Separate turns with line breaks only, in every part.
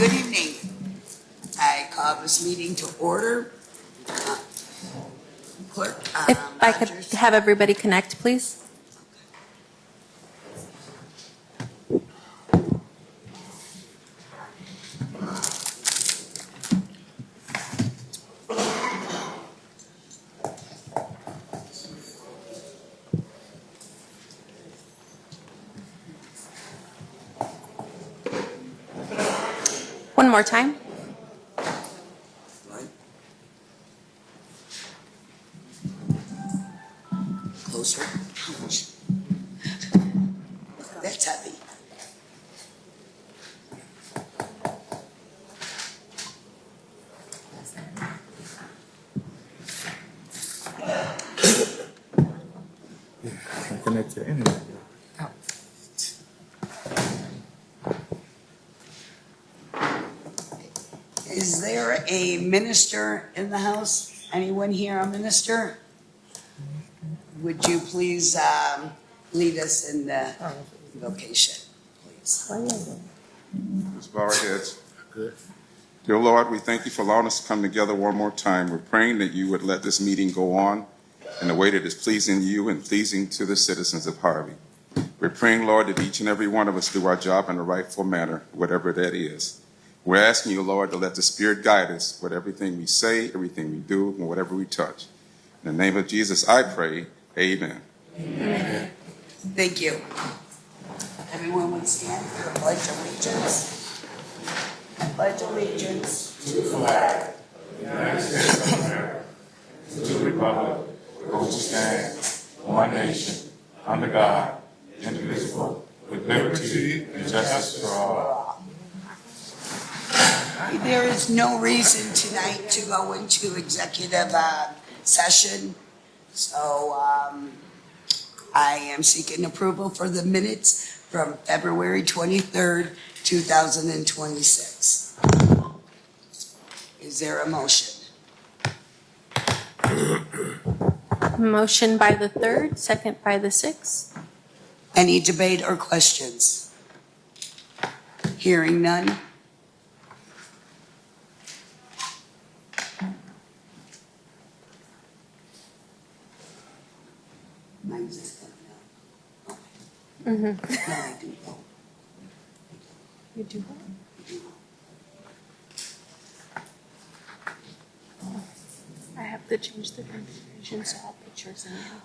Good evening. I call this meeting to order. Clerk,
If I could
Rogers.
have everybody connect, please. One more time.
Right. Closer. Ouch. That's heavy.
Connect to the internet.
Is there a minister in the house? Anyone here a minister? Would you please lead us in the vocation, please?
Let's bow our heads.
Good.
Dear Lord, we thank you for allowing us to come together one more time. We're praying that you would let this meeting go on in a way that is pleasing to you and pleasing to the citizens of Harvey. We're praying, Lord, that each and every one of us do our job in a rightful manner, whatever that is. We're asking you, Lord, to let the Spirit guide us with everything we say, everything we do, and whatever we touch. In the name of Jesus, I pray, amen.
Amen. Thank you. Everyone would stand for the Pledge of Allegiance. I pledge allegiance
To the flag of the United States of America, to the republic for which it stands, one nation, under God, indivisible, with liberty and justice for all.
There is no reason tonight to go into executive session, so I am seeking approval for the minutes from February 23rd, 2026. Is there a motion?
Motion by the 3rd, second by the 6th.
Any debate or questions? Hearing none. Mine's just going no. No, I do vote.
You do I have to change the configuration so I'll put yours in now.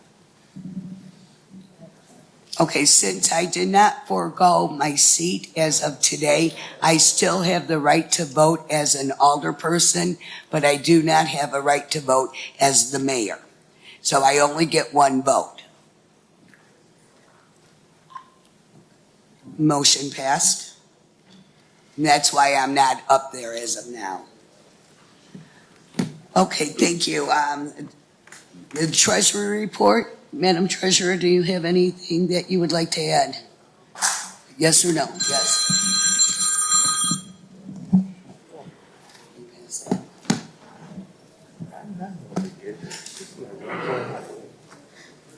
Okay, since I did not forego my seat as of today, I still have the right to vote as an alderperson, but I do not have a right to vote as the mayor. So I only get one vote. Motion passed. And that's why I'm not up there as of now. Okay, thank you. The Treasury report. Madam Treasurer, do you have anything that you would like to add? Yes or no? Yes.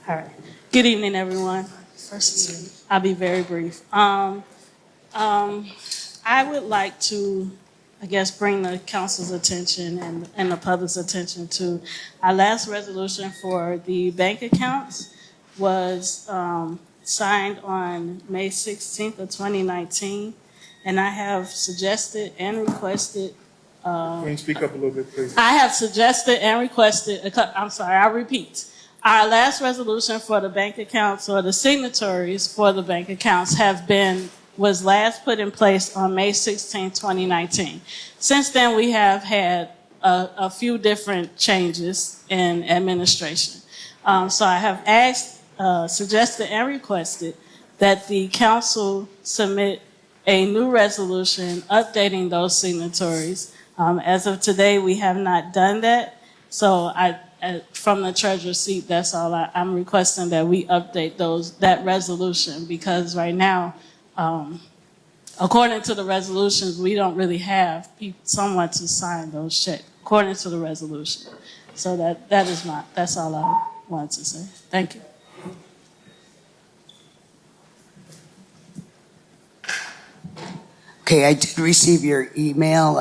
All right. Good evening, everyone. First, I'll be very brief. I would like to, I guess, bring the council's attention and the public's attention to our last resolution for the bank accounts was signed on May 16th of 2019, and I have suggested and requested.
Can you speak up a little bit, please?
I have suggested and requested, I'll repeat. Our last resolution for the bank accounts or the signatories for the bank accounts was last put in place on May 16, 2019. Since then, we have had a few different changes in administration. So I have suggested and requested that the council submit a new resolution updating those signatories. As of today, we have not done that. So from the treasurer's seat, that's all I'm requesting, that we update that resolution, because right now, according to the resolutions, we don't really have someone to sign those checks, according to the resolution. So that's all I wanted to say. Thank you.
Okay, I did receive your email,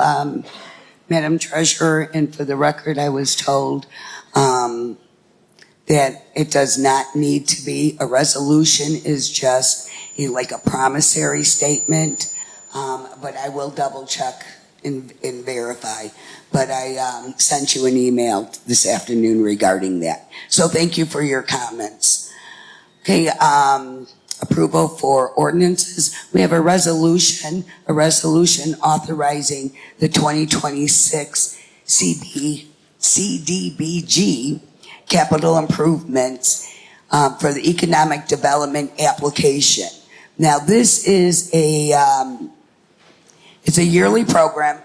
Madam Treasurer, and for the record, I was told that it does not need to be. A resolution is just like a promissory statement, but I will double check and verify. But I sent you an email this afternoon regarding that. So thank you for your comments. Okay, approval for ordinances. We have a resolution authorizing the 2026 CDBG capital improvements for the economic development application. Now, this is it's a yearly program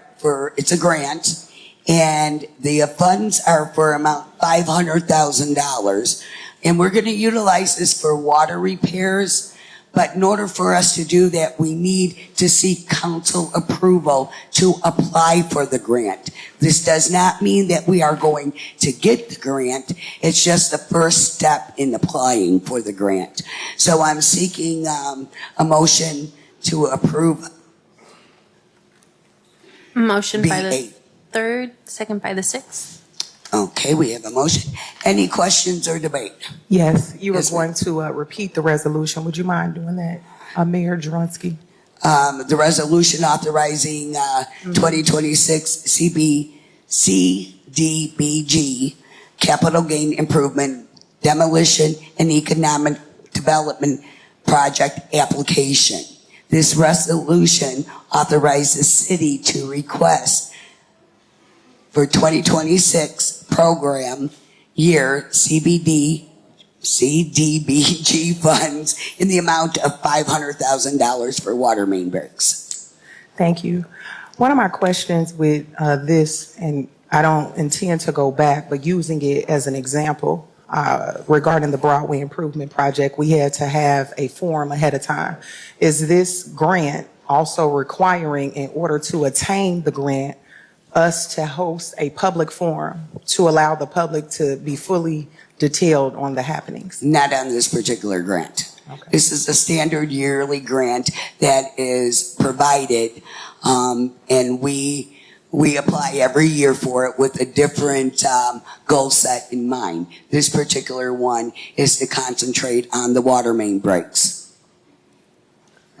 it's a grant, and the funds are for amount $500,000. And we're going to utilize this for water repairs. But in order for us to do that, we need to seek council approval to apply for the grant. This does not mean that we are going to get the grant. It's just the first step in applying for the grant. So I'm seeking a motion to approve
Motion by the
B8.
third, second by the sixth.
Okay, we have a motion. Any questions or debate?
Yes, you were
Yes, ma'am.
going to repeat the resolution. Would you mind doing that, Mayor Dronsky?
The resolution authorizing 2026 CDBG capital gain improvement demolition and economic development project application. This resolution authorizes the city to request for 2026 program year CDBG funds in the amount of $500,000 for water main breaks.
Thank you. One of my questions with this, and I don't intend to go back, but using it as an example, regarding the Broadway Improvement Project, we had to have a form ahead of time. Is this grant also requiring, in order to attain the grant, us to host a public forum to allow the public to be fully detailed on the happenings?
Not on this particular grant.
Okay.
This is a standard yearly grant that is provided, and we apply every year for it with a different goal set in mind. This particular one is to concentrate on the water main breaks.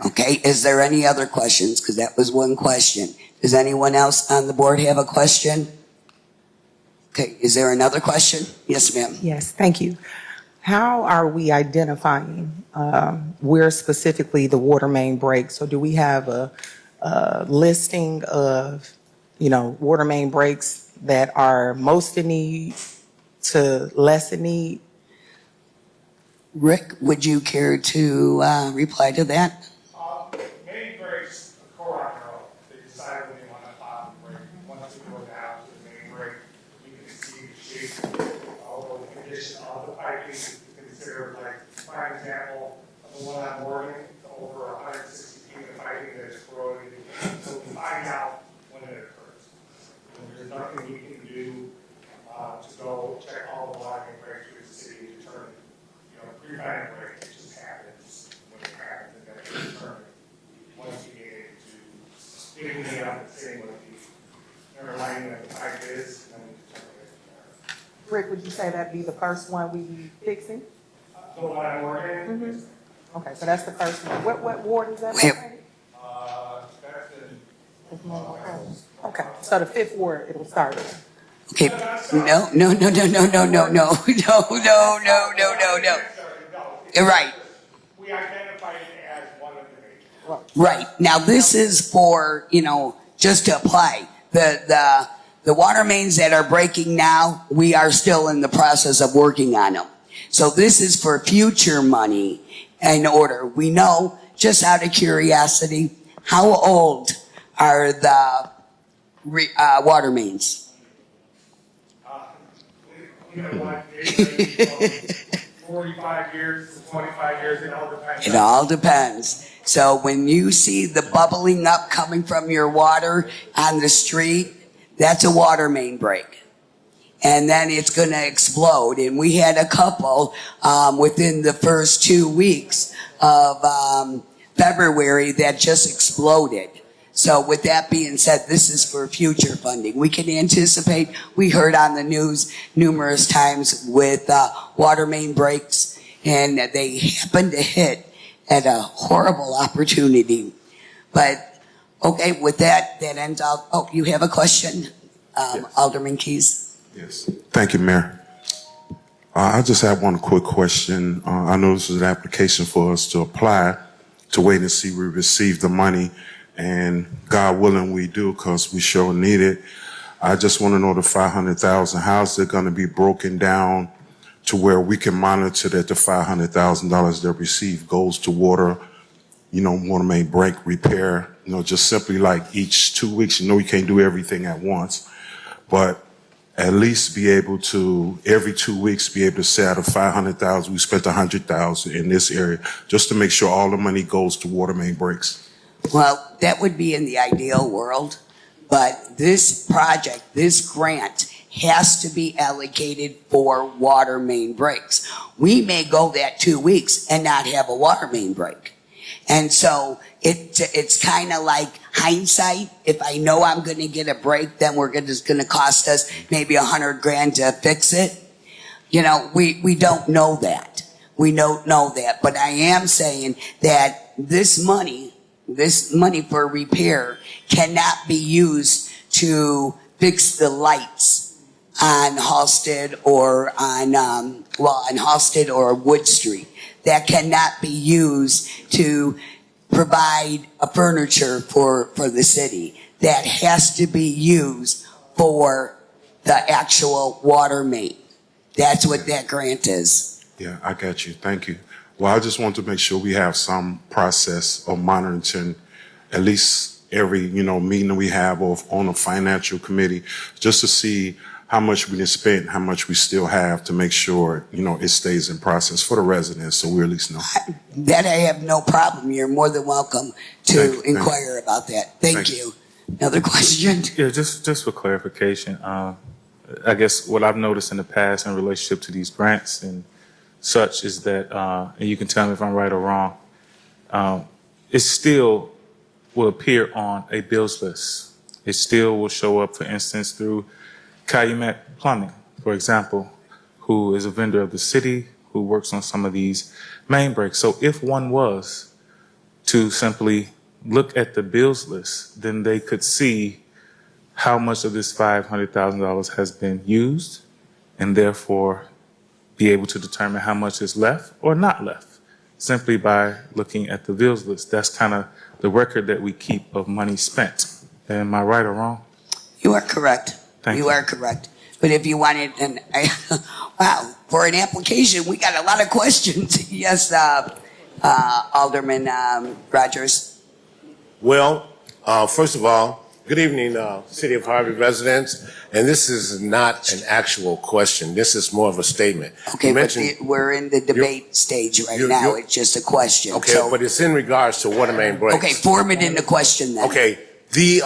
Okay, is there any other questions? Because that was one question. Does anyone else on the board have a question? Okay, is there another question? Yes, ma'am.
Yes, thank you. How are we identifying where specifically the water main breaks? So do we have a listing of, water main breaks that are most in need to less in need?
Rick, would you care to reply to that?
Main breaks occur on their own. They decide when they want to pop and break. Once we go down to the main break, we can see the shape or the condition of the piping is considered, like, for example, the one on Morgan, over 160 feet of piping that is corroded. So we find out when it occurs. And there's nothing we can do to go check all the water main breaks with the city to determine, prevent break. It just happens when it happens, and then we determine once we get into figuring it out, the same with the inner lining that the pipe is, and then we determine it from there.
Rick, would you say that'd be the first one we be fixing?
The one I'm working in,
Okay, so that's the first one. What ward is that?
Wait.
that's in,
Okay, so the fifth ward, it'll start with.
Okay, no. You're right.
we identified it as one of the major.
Right. Now, this is for, just to apply. The water mains that are breaking now, we are still in the process of working on them. So this is for future money in order. We know, just out of curiosity, how old are the water mains?
We have one, age 45 years to 25 years, it all depends.
It all depends. So when you see the bubbling up coming from your water on the street, that's a water main break. And then it's going to explode. And we had a couple within the first 2 weeks of February that just exploded. So with that being said, this is for future funding. We can anticipate, we heard on the news numerous times with water main breaks, and they happen to hit at a horrible opportunity. But, okay, with that ends out. Oh, you have a question, Alderman Keys?
Yes. Thank you, Mayor. I just have one quick question. I know this is an application for us to apply to wait and see we receive the money, and God willing we do, because we sure need it. I just want to know the 500,000, how's it going to be broken down to where we can monitor that the $500,000 that received goes to water, water main break repair, just simply like each 2 weeks. You can't do everything at once, but at least be able to, every 2 weeks, be able to say out of 500,000, we spent 100,000 in this area, just to make sure all the money goes to water main breaks.
Well, that would be in the ideal world, but this project, this grant, has to be allocated for water main breaks. We may go that 2 weeks and not have a water main break. And so it's kind of like hindsight. If I know I'm going to get a break, then it's going to cost us maybe $100,000 to fix it. We don't know that. We don't know that. But I am saying that this money for repair cannot be used to fix the lights on Halsted or on Halsted or Wood Street. That cannot be used to provide a furniture for the city. That has to be used for the actual water main. That's what that grant is.
Yeah, I got you. Thank you. Well, I just want to make sure we have some process of monitoring at least every, meeting we have on a financial committee, just to see how much we can spend, how much we still have, to make sure, it stays in process for the residents, so we at least know.
That I have no problem. You're more than welcome to inquire about that. Thank you. Another question?
Yeah, just for clarification, I guess what I've noticed in the past in relationship to these grants and such is that, and you can tell me if I'm right or wrong, it still will appear on a bills list. It still will show up, for instance, through Calumet Plumbing, for example, who is a vendor of the city, who works on some of these main breaks. So if one was to simply look at the bills list, then they could see how much of this $500,000 has been used, and therefore be able to determine how much is left or not left, simply by looking at the bills list. That's kind of the record that we keep of money spent. Am I right or wrong?
You are correct.
Thank
You are correct. But if you wanted, wow, for an application, we got a lot of questions. Yes, Alderman Rogers.
Well, first of all, good evening, City of Harvey residents. And this is not an actual question. This is more of a statement.
Okay, but we're in the debate stage right now. It's just a question.
Okay,
So,
but it's in regards to water main breaks.
okay, form it into question then.
Okay, the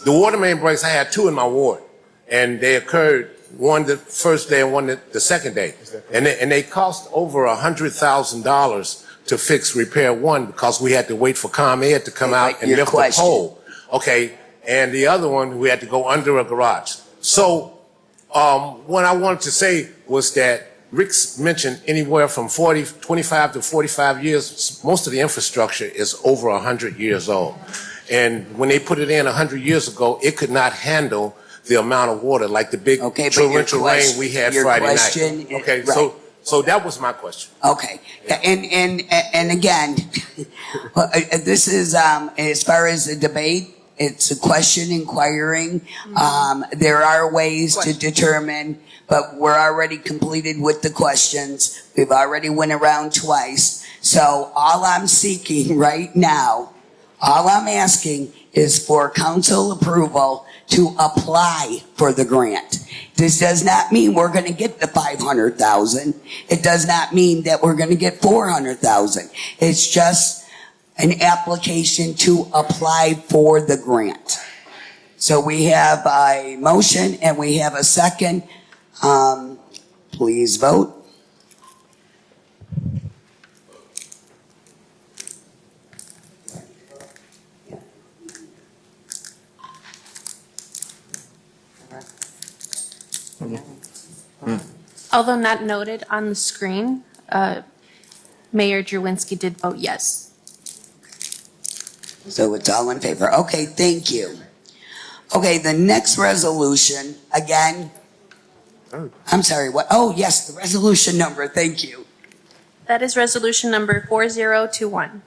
water main breaks, I had 2 in my ward, and they occurred one the first day and one the second day. And they cost over $100,000 to fix repair one, because we had to wait for ComEd to come out and lift the pole. Okay, and the other one, we had to go under a garage. So what I wanted to say was that Rick's mentioned anywhere from 25 to 45 years. Most of the infrastructure is over 100 years old. And when they put it in 100 years ago, it could not handle the amount of water, like the big torrential rain we had Friday night. Okay,
right.
So that was my question.
Okay, and again, this is as far as the debate, it's a question inquiring. There are ways to determine, but we're already completed with the questions. We've already went around twice. So all I'm seeking right now, all I'm asking is for council approval to apply for the grant. This does not mean we're going to get the 500,000. It does not mean that we're going to get 400,000. It's just an application to apply for the grant. So we have a motion and we have a second. Please vote.
Although not noted on the screen, Mayor Drewinski did vote yes.
So it's all in favor. Okay, thank you. Okay, the next resolution, again, I'm sorry, what? Oh, yes, the resolution number, thank you.
That is resolution number 4021.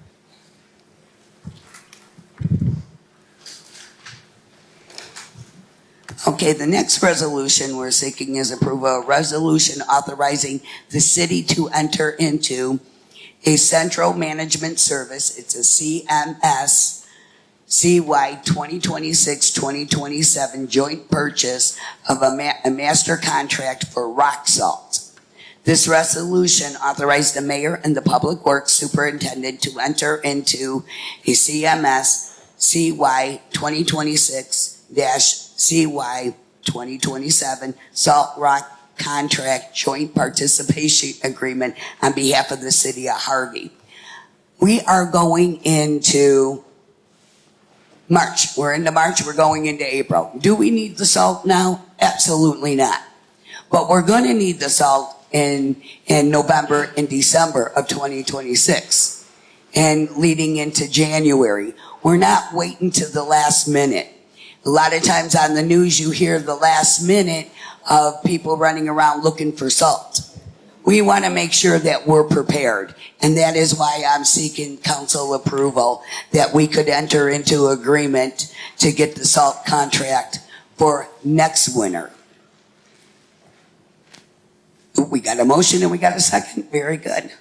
Okay, the next resolution we're seeking is approval of resolution authorizing the city to enter into a central management service. It's a CMS CY 2026-2027 joint purchase of a master contract for rock salt. This resolution authorized the mayor and the public works superintendent to enter into a CMS CY 2026-CY 2027 salt rock contract joint participation agreement on behalf of the city of Harvey. We are going into March. We're into March. We're going into April. Do we need the salt now? Absolutely not. But we're going to need the salt in November and December of 2026 and leading into January. We're not waiting to the last minute. A lot of times on the news, you hear the last minute of people running around looking for salt. We want to make sure that we're prepared. And that is why I'm seeking council approval that we could enter into agreement to get the salt contract for next winter. We got a motion and we got a second. Very good.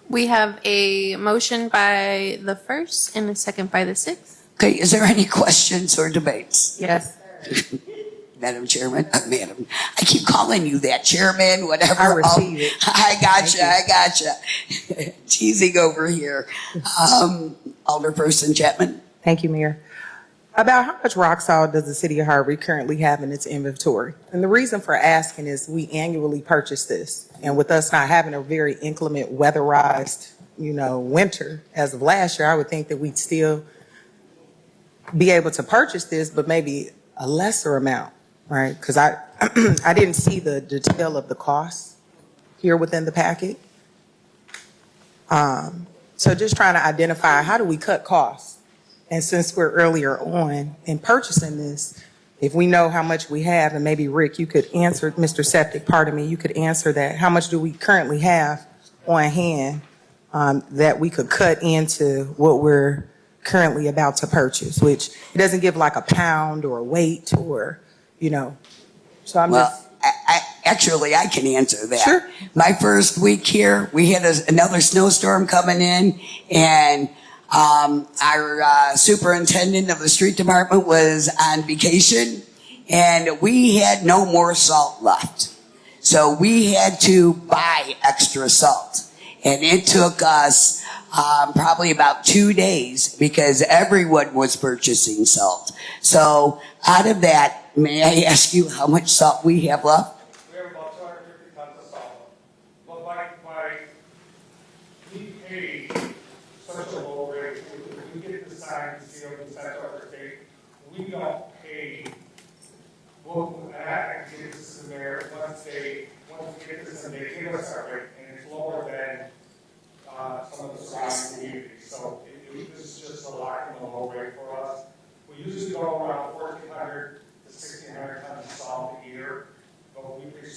We have a motion by the first and a second by the sixth.
Okay, is there any questions or debates?
Yes.
Madam Chairman, Madam, I keep calling you that, Chairman, whatever.
I receive it.
I gotcha. Teasing over here. Alderperson Chapman?
Thank you, Mayor. About how much rock salt does the city of Harvey currently have in its inventory? And the reason for asking is we annually purchase this. And with us not having a very inclement weatherized, winter as of last year, I would think that we'd still be able to purchase this, but maybe a lesser amount, right? Because I didn't see the detail of the costs here within the packet. So just trying to identify, how do we cut costs? And since we're earlier on in purchasing this, if we know how much we have, and maybe Rick, you could answer, Mr. Septic, pardon me, you could answer that. How much do we currently have on hand that we could cut into what we're currently about to purchase, which it doesn't give like a pound or a weight or, so I'm
Well,
just.
I can answer that.
Sure.
My first week here, we had another snowstorm coming in, and our superintendent of the street department was on vacation, and we had no more salt left. So we had to buy extra salt. And it took us probably about 2 days because everyone was purchasing salt. So out of that, may I ask you how much salt we have left?
We have about 250 tons of salt. But we pay such a low rate, if we get the sign to seal the center of the state, we don't pay. Well, I can get this in there, once we get this in, they give us our rate, and it's lower than some of the surrounding communities. So this is just a lot in the low rate for us. We usually go around 1,400 to 1,600 tons of salt a year, but we pay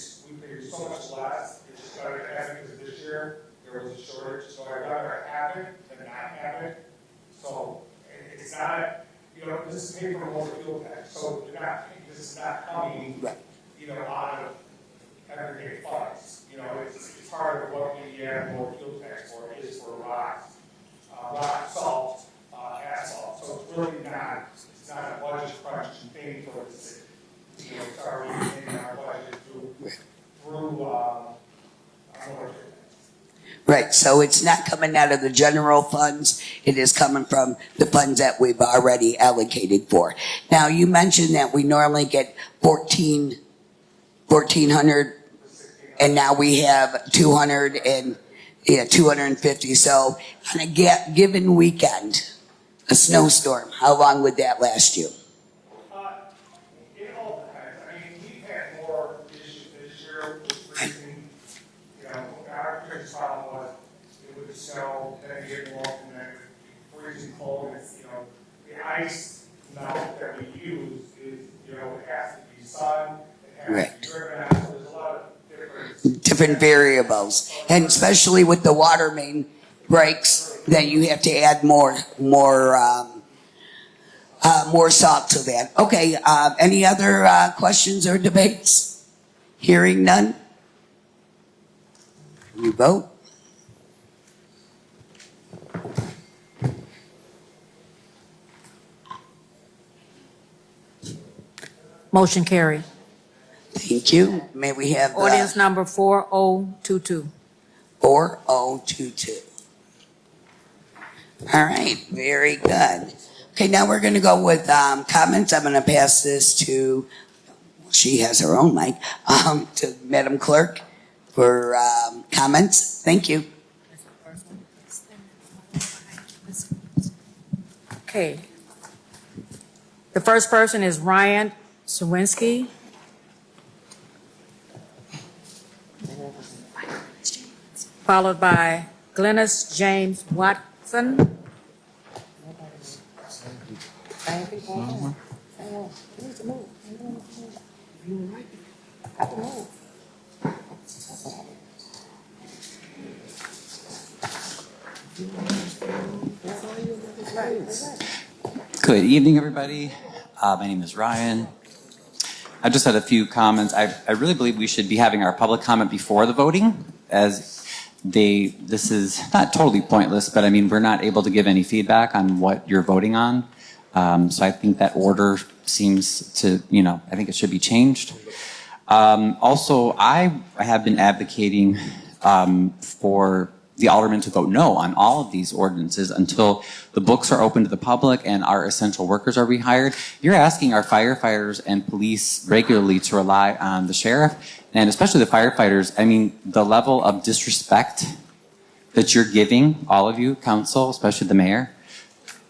so much less. It's just better to have it because this year there was a shortage, so I'd rather have it than not have it. So it's not, this is paid for more fuel tax, so this is not coming, out of everyday funds. It's part of what we add more fuel tax for is for rock salt, asphalt. So it's really not a budget crunch thing for the city. It's already in our budget through
Right, so it's not coming out of the general funds, it is coming from the funds that we've already allocated for. Now, you mentioned that we normally get 1,400, and now we have 250. So on a given weekend, a snowstorm, how long would that last you?
It all depends. demonstrating often that freezing cold, the ice melt that we use is, it has to be sun, it has to
Right.
be driven out, so there's a lot of
Different variables, and especially with the water main breaks, then you have to add more salt to that. Okay, any other questions or debates? Hearing none? You vote?
Motion carried.
Thank you. May we have
Ordinance
the
number 4022.
4022? All right, very good. Okay, now we're going to go with comments. I'm going to pass this to, she has her own mic, to Madam Clerk for comments. Thank you.
Okay. The first person is Ryan Sawinski. Followed by Glennis James Watson.
Good evening, everybody. My name is Ryan. I just had a few comments. I really believe we should be having our public comment before the voting, as this is not totally pointless, but I mean, we're not able to give any feedback on what you're voting on. So I think that order seems to, I think it should be changed. Also, I have been advocating for the aldermen to vote no on all of these ordinances until the books are open to the public and our essential workers are rehired. You're asking our firefighters and police regularly to rely on the sheriff, and especially the firefighters. I mean, the level of disrespect that you're giving, all of you, council, especially the mayor,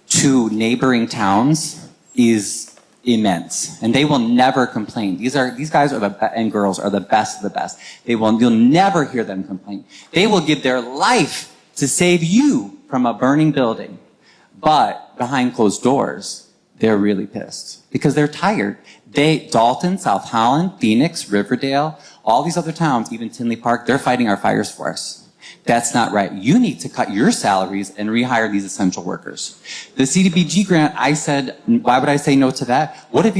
to neighboring towns is immense, and they will never complain. These guys and girls are the best of the best. You'll never hear them complain. They will give their life to save you from a burning building, but behind closed doors, they're really pissed because they're tired. Dalton, South Holland, Phoenix, Riverdale, all these other towns, even Tinley Park, they're fighting our fires for us. That's not right. You need to cut your salaries and rehire these essential workers. The CDBG grant, I said, why would I say no to that? What did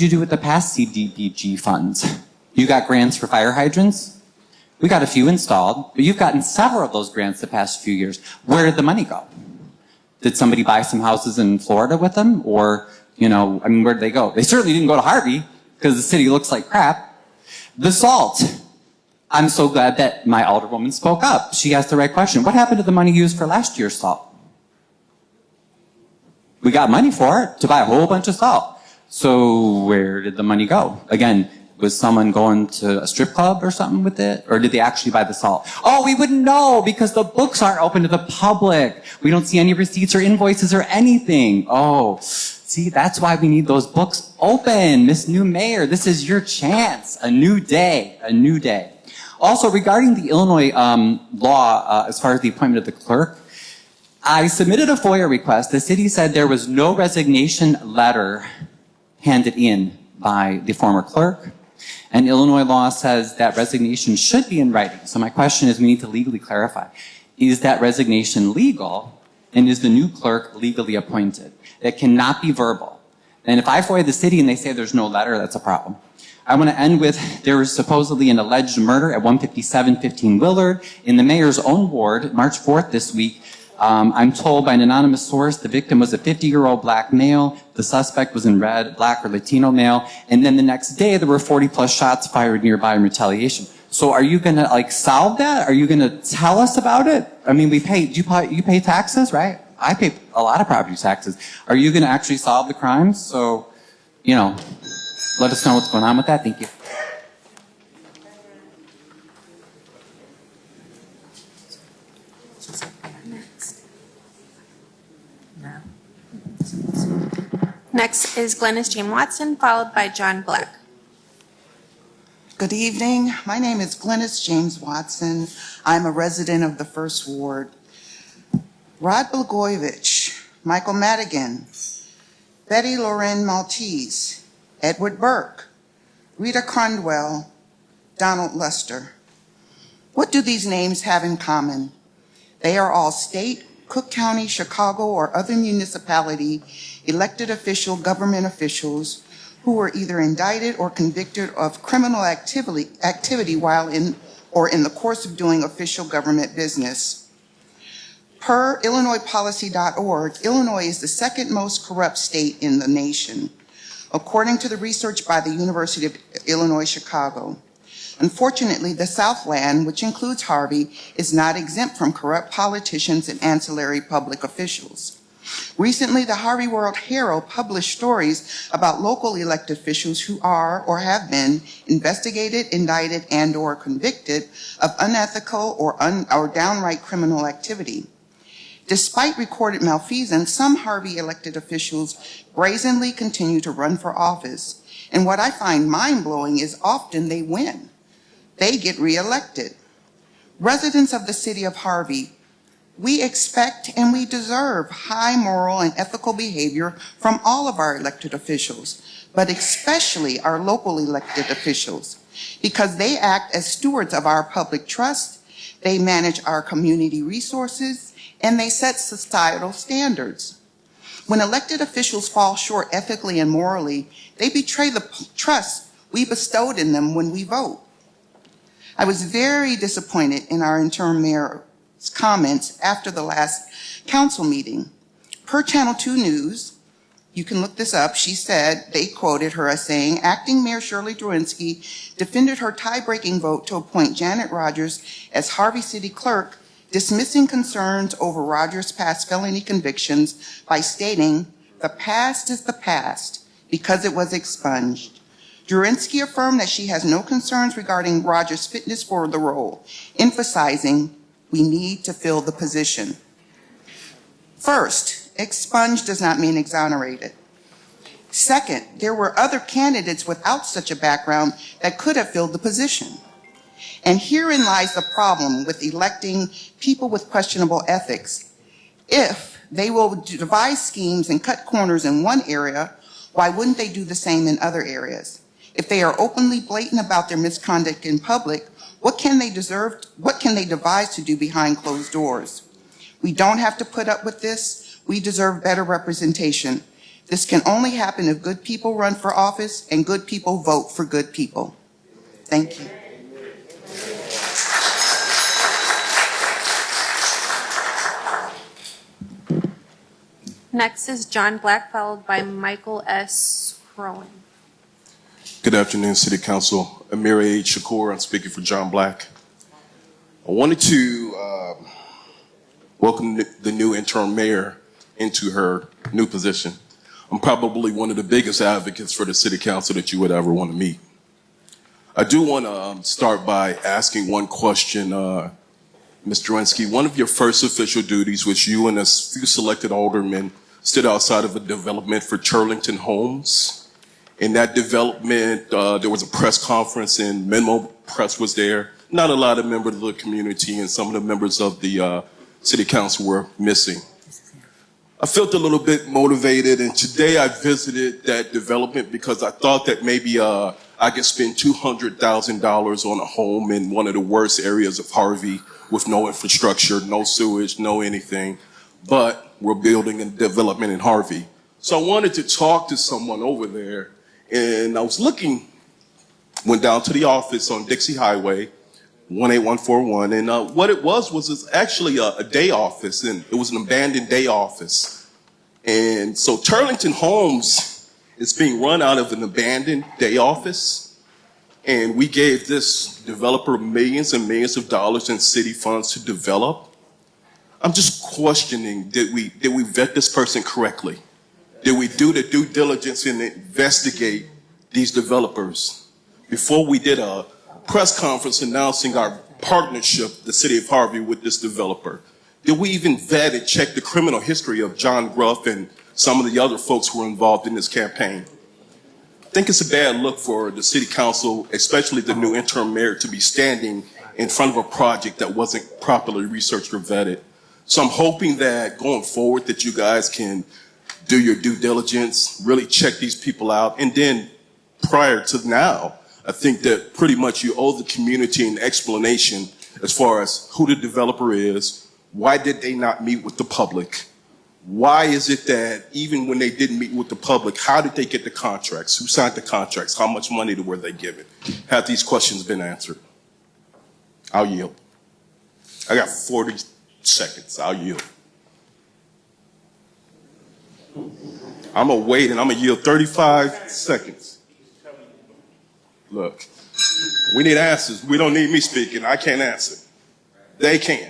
you do with the past CDBG funds? You got grants for fire hydrants? We got a few installed, but you've gotten several of those grants the past few years. Where did the money go? Did somebody buy some houses in Florida with them? Or, where did they go? They certainly didn't go to Harvey because the city looks like crap. The salt. I'm so glad that my alderwoman spoke up. She asked the right question. What happened to the money used for last year's salt? We got money for it to buy a whole bunch of salt. So where did the money go? Again, was someone going to a strip club or something with it? Or did they actually buy the salt? Oh, we wouldn't know because the books aren't open to the public. We don't see any receipts or invoices or anything. Oh, see, that's why we need those books open. Miss New Mayor, this is your chance. A new day, a new day. Also, regarding the Illinois law, as far as the appointment of the clerk, I submitted a FOIA request. The city said there was no resignation letter handed in by the former clerk. And Illinois law says that resignation should be in writing. So my question is, we need to legally clarify. Is that resignation legal? And is the new clerk legally appointed? It cannot be verbal. And if I FOIA the city and they say there's no letter, that's a problem. I want to end with, there was supposedly an alleged murder at 157-15 Willard in the mayor's own ward, March 4th this week. I'm told by an anonymous source the victim was a 50-year-old black male. The suspect was in red, black or Latino male. And then the next day, there were 40-plus shots fired nearby in retaliation. So are you going to, solve that? Are you going to tell us about it? I mean, you pay taxes, right? I pay a lot of property taxes. Are you going to actually solve the crimes? So, let us know what's going on with that. Thank you.
Next is Glennis Jane Watson, followed by John Black.
Good evening. My name is Glennis James Watson. I'm a resident of the First Ward. Rod Blagojevich, Michael Madigan, Betty Loren Maltese, Edward Burke, Rita Crundwell, Donald Luster. What do these names have in common? They are all state, Cook County, Chicago, or other municipality elected official government officials who were either indicted or convicted of criminal activity while in the course of doing official government business. Per IllinoisPolicy.org, Illinois is the second most corrupt state in the nation, according to the research by the University of Illinois Chicago. Unfortunately, the Southland, which includes Harvey, is not exempt from corrupt politicians and ancillary public officials. Recently, the Harvey World Herald published stories about local elected officials who are or have been investigated, indicted, and/or convicted of unethical or downright criminal activity. Despite recorded malfeasance, some Harvey elected officials brazenly continue to run for office. And what I find mind-blowing is often they win. They get reelected. Residents of the city of Harvey, we expect and we deserve high moral and ethical behavior from all of our elected officials, but especially our local elected officials, because they act as stewards of our public trust, they manage our community resources, and they set societal standards. When elected officials fall short ethically and morally, they betray the trust we bestowed in them when we vote. I was very disappointed in our interim mayor's comments after the last council meeting. Per Channel 2 News, you can look this up, she said, they quoted her as saying, Acting Mayor Shirley Drwinski defended her tie-breaking vote to appoint Janet Rogers as Harvey City Clerk, dismissing concerns over Rogers' past felony convictions by stating, the past is the past because it was expunged. Drwinski affirmed that she has no concerns regarding Rogers' fitness for the role, emphasizing we need to fill the position. First, expunged does not mean exonerated. Second, there were other candidates without such a background that could have filled the position. And herein lies the problem with electing people with questionable ethics. If they will devise schemes and cut corners in one area, why wouldn't they do the same in other areas? If they are openly blatant about their misconduct in public, what can they devise to do behind closed doors? We don't have to put up with this. We deserve better representation. This can only happen if good people run for office and good people vote for good people. Thank you.
Next is John Black, followed by Michael S. Rowan.
Good afternoon, City Council. Amir H. Shakur, I'm speaking for John Black. I wanted to welcome the new interim mayor into her new position. I'm probably one of the biggest advocates for the City Council that you would ever want to meet. I do want to start by asking one question, Ms. Drwinski. One of your first official duties was you and a few selected aldermen stood outside of a development for Turlington Homes. In that development, there was a press conference and Menlo Press was there. Not a lot of members of the community and some of the members of the City Council were missing. I felt a little bit motivated, and today I visited that development because I thought that maybe I could spend $200,000 on a home in one of the worst areas of Harvey with no infrastructure, no sewage, no anything, but we're building a development in Harvey. So I wanted to talk to someone over there, and I was went down to the office on Dixie Highway, 18141, and what it was actually a day office, and it was an abandoned day office. And so Turlington Homes is being run out of an abandoned day office, and we gave this developer millions and millions of dollars in city funds to develop. I'm just questioning, did we vet this person correctly? Did we do the due diligence and investigate these developers? Before we did a press conference announcing our partnership, the city of Harvey, with this developer, did we even vet and check the criminal history of John Gruff and some of the other folks who were involved in this campaign? I think it's a bad look for the city council, especially the new interim mayor, to be standing in front of a project that wasn't properly researched or vetted. So I'm hoping that going forward that you guys can do your due diligence, really check these people out. And then prior to now, I think that pretty much you owe the community an explanation as far as who the developer is, why did they not meet with the public, why is it that even when they didn't meet with the public, how did they get the contracts, who signed the contracts, how much money were they given? Have these questions been answered? I'll yield. I got 40 seconds. I'll yield. I'm going to wait and I'm going to yield 35 seconds. Look, we need answers. We don't need me speaking. I can't answer. They can.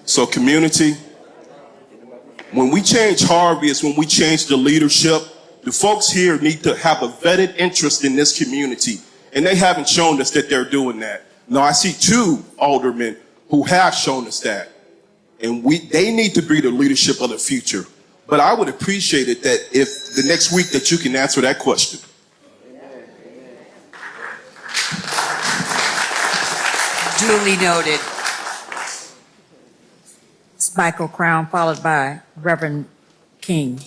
So community, when we change Harvey, it's when we change the leadership. The folks here need to have a vetted interest in this community, and they haven't shown us that they're doing that. Now, I see 2 aldermen who have shown us that, and they need to be the leadership of the future. But I would appreciate it that if the next week that you can answer that question.
Duly noted.
It's Michael Crown, followed by Reverend King.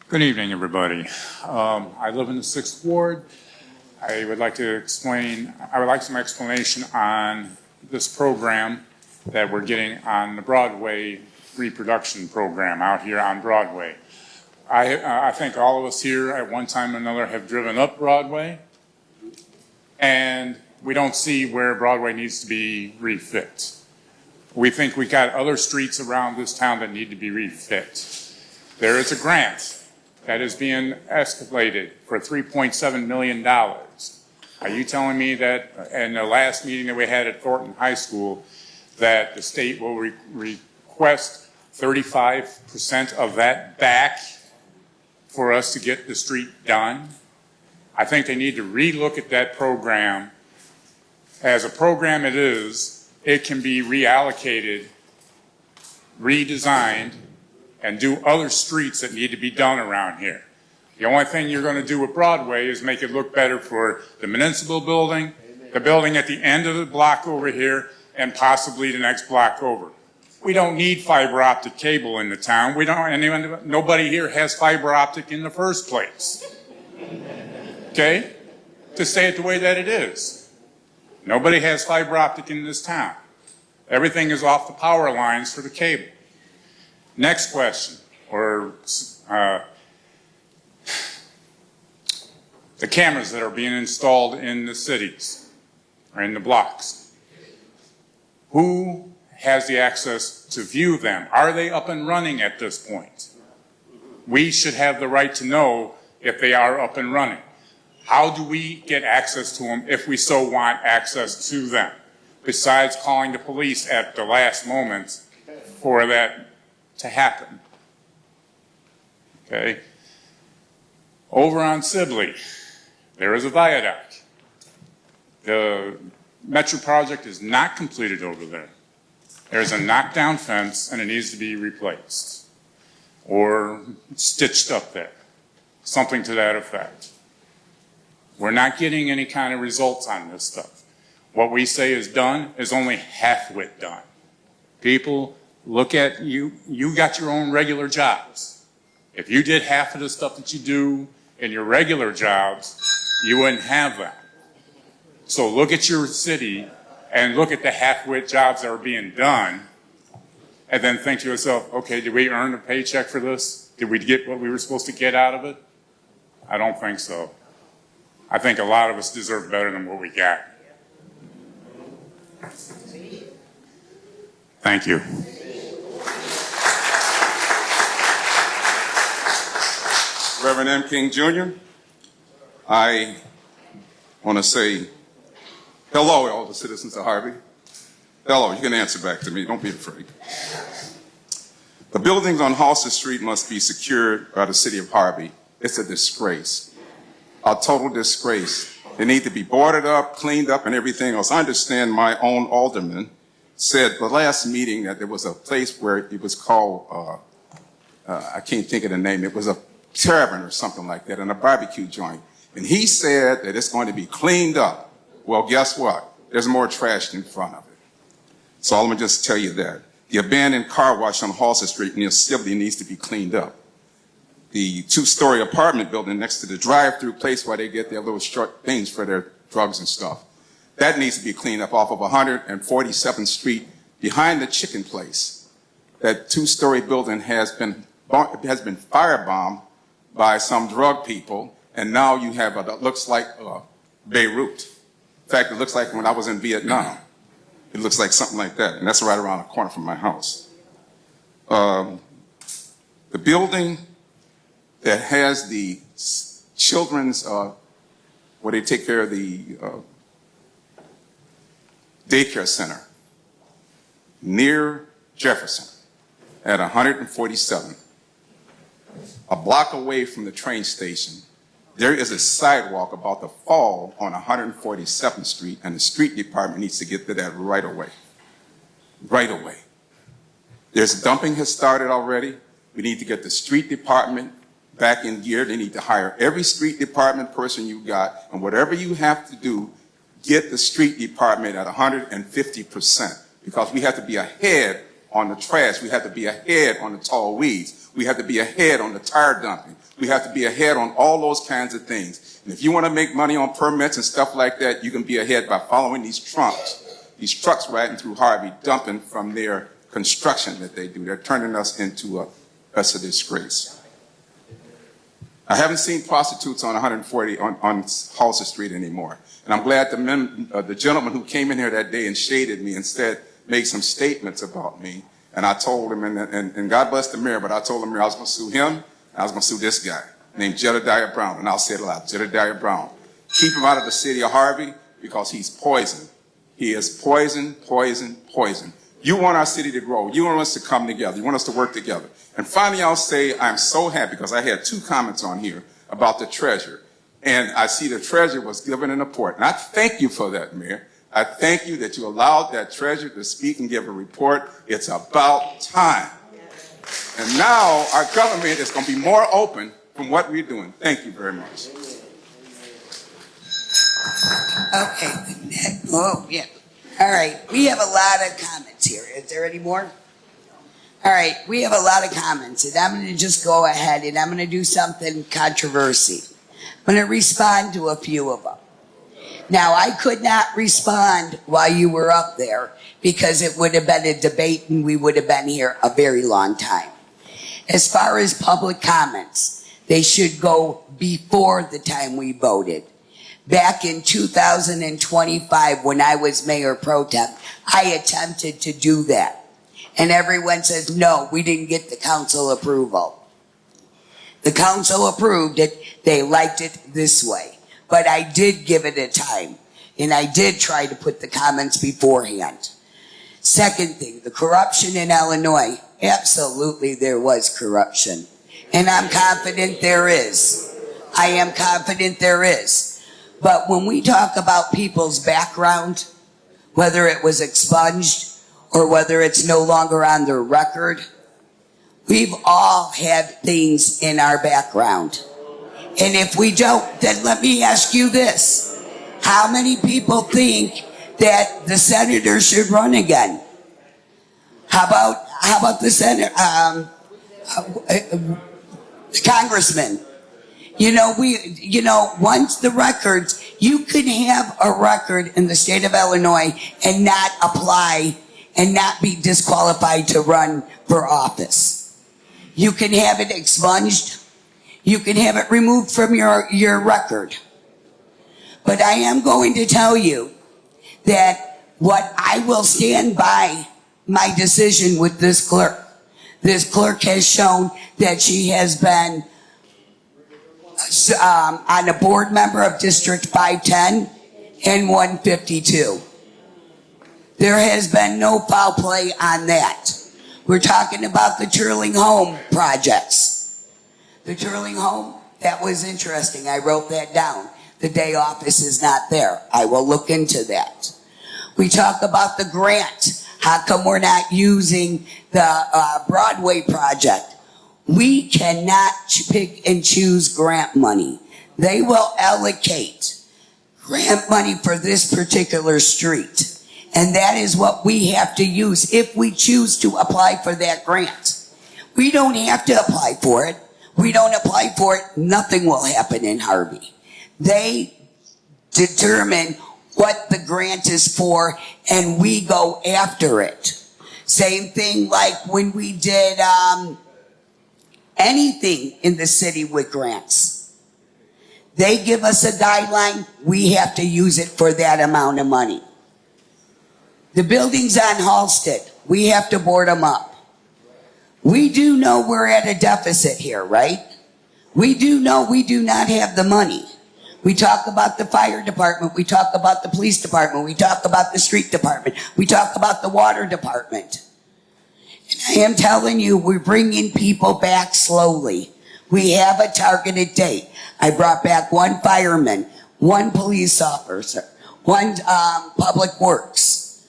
Good evening, everybody. I live in the 6th Ward. I would like some explanation on this program that we're getting on the Broadway reproduction program out here on Broadway. I think all of us here at one time or another have driven up Broadway, and we don't see where Broadway needs to be refit. We think we got other streets around this town that need to be refit. There is a grant that is being escalated for $3.7 million. Are you telling me that in the last meeting that we had at Thornton High School that the state will request 35% of that back for us to get the street done? I think they need to relook at that program. As a program it is, it can be reallocated, redesigned, and do other streets that need to be done around here. The only thing you're going to do with Broadway is make it look better for the municipal building, the building at the end of the block over here, and possibly the next block over. We don't need fiber optic cable in the town. Nobody here has fiber optic in the first place. Okay? To say it the way that it is. Nobody has fiber optic in this town. Everything is off the power lines for the cable. Next question, the cameras that are being installed in the cities or in the blocks. Who has the access to view them? Are they up and running at this point? We should have the right to know if they are up and running. How do we get access to them if we so want access to them? Besides calling the police at the last moment for that to happen. Okay. Over on Sibley, there is a viaduct. The Metro project is not completed over there. There's a knockdown fence and it needs to be replaced or stitched up there. Something to that effect. We're not getting any kind of results on this stuff. What we say is done is only half-wit done. People, look at you. You got your own regular jobs. If you did half of the stuff that you do in your regular jobs, you wouldn't have that. So look at your city and look at the half-wit jobs that are being done and then think to yourself, okay, did we earn a paycheck for this? Did we get what we were supposed to get out of it? I don't think so. I think a lot of us deserve better than what we got. Thank you.
Reverend M. King Jr., I want to say hello to all the citizens of Harvey. Hello, you can answer back to me. Don't be afraid. The buildings on Halsted Street must be secured by the city of Harvey. It's a disgrace, a total disgrace. They need to be boarded up, cleaned up, and everything else. I understand my own alderman said the last meeting that there was a place where it was called, I can't think of the name, it was a tavern or something like that, and a barbecue joint. And he said that it's going to be cleaned up. Well, guess what? There's more trash in front of it. So I'm going to just tell you that. The abandoned car wash on Halsted Street near Sibley needs to be cleaned up. The two-story apartment building next to the drive-through place where they get their little short things for their drugs and stuff, that needs to be cleaned up off of 147th Street behind the chicken place. That two-story building has been firebombed by some drug people, and now you have what looks like Beirut. In fact, it looks like when I was in Vietnam. It looks like something like that, and that's right around the corner from my house. The building that has the children's, where they take care of the daycare center near Jefferson at 147, a block away from the train station, there is a sidewalk about to fall on 147th Street, and the street department needs to get to that right away. Right away. There's dumping has started already. We need to get the street department back in gear. They need to hire every street department person you got, and whatever you have to do, get the street department at 150%, because we have to be ahead on the trash. We have to be ahead on the tall weeds. We have to be ahead on the tire dumping. We have to be ahead on all those kinds of things. And if you want to make money on permits and stuff like that, you can be ahead by following these trucks riding through Harvey, dumping from their construction that they do. They're turning us into a disgrace. I haven't seen prostitutes on 140 on Halsted Street anymore. And I'm glad the gentleman who came in here that day and shaded me instead made some statements about me. And I told him, and God bless the mayor, but I told the mayor I was going to sue him. I was going to sue this guy named Jedediah Brown, and I'll say it aloud, Jedediah Brown. Keep him out of the city of Harvey because he's poison. He is poison, poison, poison. You want our city to grow. You want us to come together. You want us to work together. And finally, I'll say I'm so happy because I had 2 comments on here about the treasurer. And I see the treasurer was given a report. And I thank you for that, Mayor. I thank you that you allowed that treasurer to speak and give a report. It's about time. And now our government is going to be more open from what we're doing. Thank you very much.
Okay. Oh, yeah. All right. We have a lot of comments here. Is there any more? All right. We have a lot of comments, and I'm going to just go ahead and I'm going to do something controversial. I'm going to respond to a few of them. Now, I could not respond while you were up there because it would have been a debate and we would have been here a very long time. As far as public comments, they should go before the time we voted. Back in 2025, when I was mayor pro tem, I attempted to do that. And everyone says, no, we didn't get the council approval. The council approved it. They liked it this way. But I did give it a time. And I did try to put the comments beforehand. Second thing, the corruption in Illinois. Absolutely, there was corruption. And I'm confident there is. I am confident there is. But when we talk about people's background, whether it was expunged or whether it's no longer on their record, we've all had things in our background. And if we don't, then let me ask you this. How many people think that the senator should run again? How about the senator, the congressman? Once the records, you could have a record in the state of Illinois and not apply and not be disqualified to run for office. You can have it expunged. You can have it removed from your record. But I am going to tell you that what I will stand by my decision with this clerk. This clerk has shown that she has been on a board member of District 510 and 152. There has been no foul play on that. We're talking about the Turling Home projects. The Turling Home, that was interesting. I wrote that down. The day office is not there. I will look into that. We talk about the grant. How come we're not using the Broadway project? We cannot pick and choose grant money. They will allocate grant money for this particular street. And that is what we have to use if we choose to apply for that grant. We don't have to apply for it. We don't apply for it, nothing will happen in Harvey. They determine what the grant is for and we go after it. Same thing like when we did anything in the city with grants. They give us a guideline, we have to use it for that amount of money. The buildings on Halsted, we have to board them up. We do know we're at a deficit here, right? We do know we do not have the money. We talk about the fire department, we talk about the police department, we talk about the street department, we talk about the water department. And I am telling you, we're bringing people back slowly. We have a targeted date. I brought back one fireman, one police officer, one public works.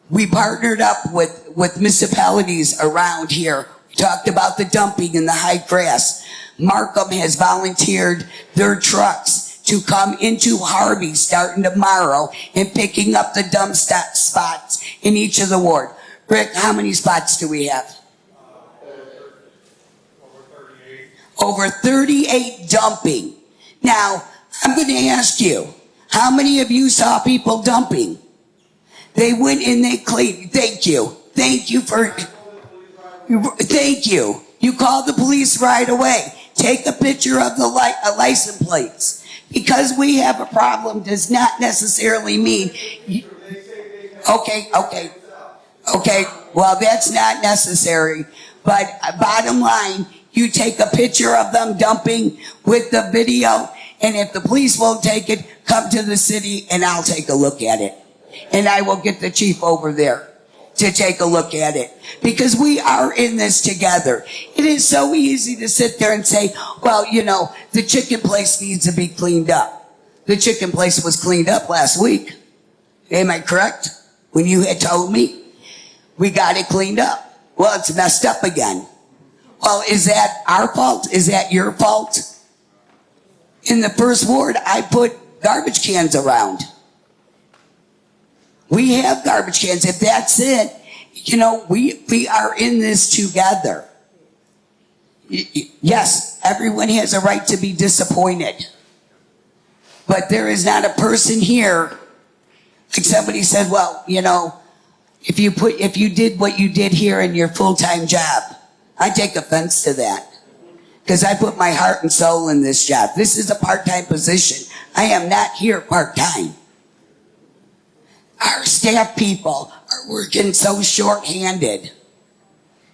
We partnered up with municipalities around here. We talked about the dumping in the high grass. Markham has volunteered their trucks to come into Harvey starting tomorrow and picking up the dump spots in each of the ward. Rick, how many spots do we have? Over 38 dumping. Now, I'm going to ask you, how many of you saw people dumping? They went and they cleaned. Thank you. Thank you for, thank you. You called the police right away. Take a picture of the license plates. Because we have a problem does not necessarily mean, okay. Well, that's not necessary. But bottom line, you take a picture of them dumping with the video. And if the police won't take it, come to the city and I'll take a look at it. And I will get the chief over there to take a look at it. Because we are in this together. It is so easy to sit there and say, well, you know, the chicken place needs to be cleaned up. The chicken place was cleaned up last week. Am I correct? When you had told me, we got it cleaned up. Well, it's messed up again. Well, is that our fault? Is that your fault? In the first ward, I put garbage cans around. We have garbage cans. If that's it, you know, we are in this together. Yes, everyone has a right to be disappointed. But there is not a person here, like somebody said, well, you know, if you did what you did here in your full-time job, I take offense to that. Because I put my heart and soul in this job. This is a part-time position. I am not here part-time. Our staff people are working so short-handed.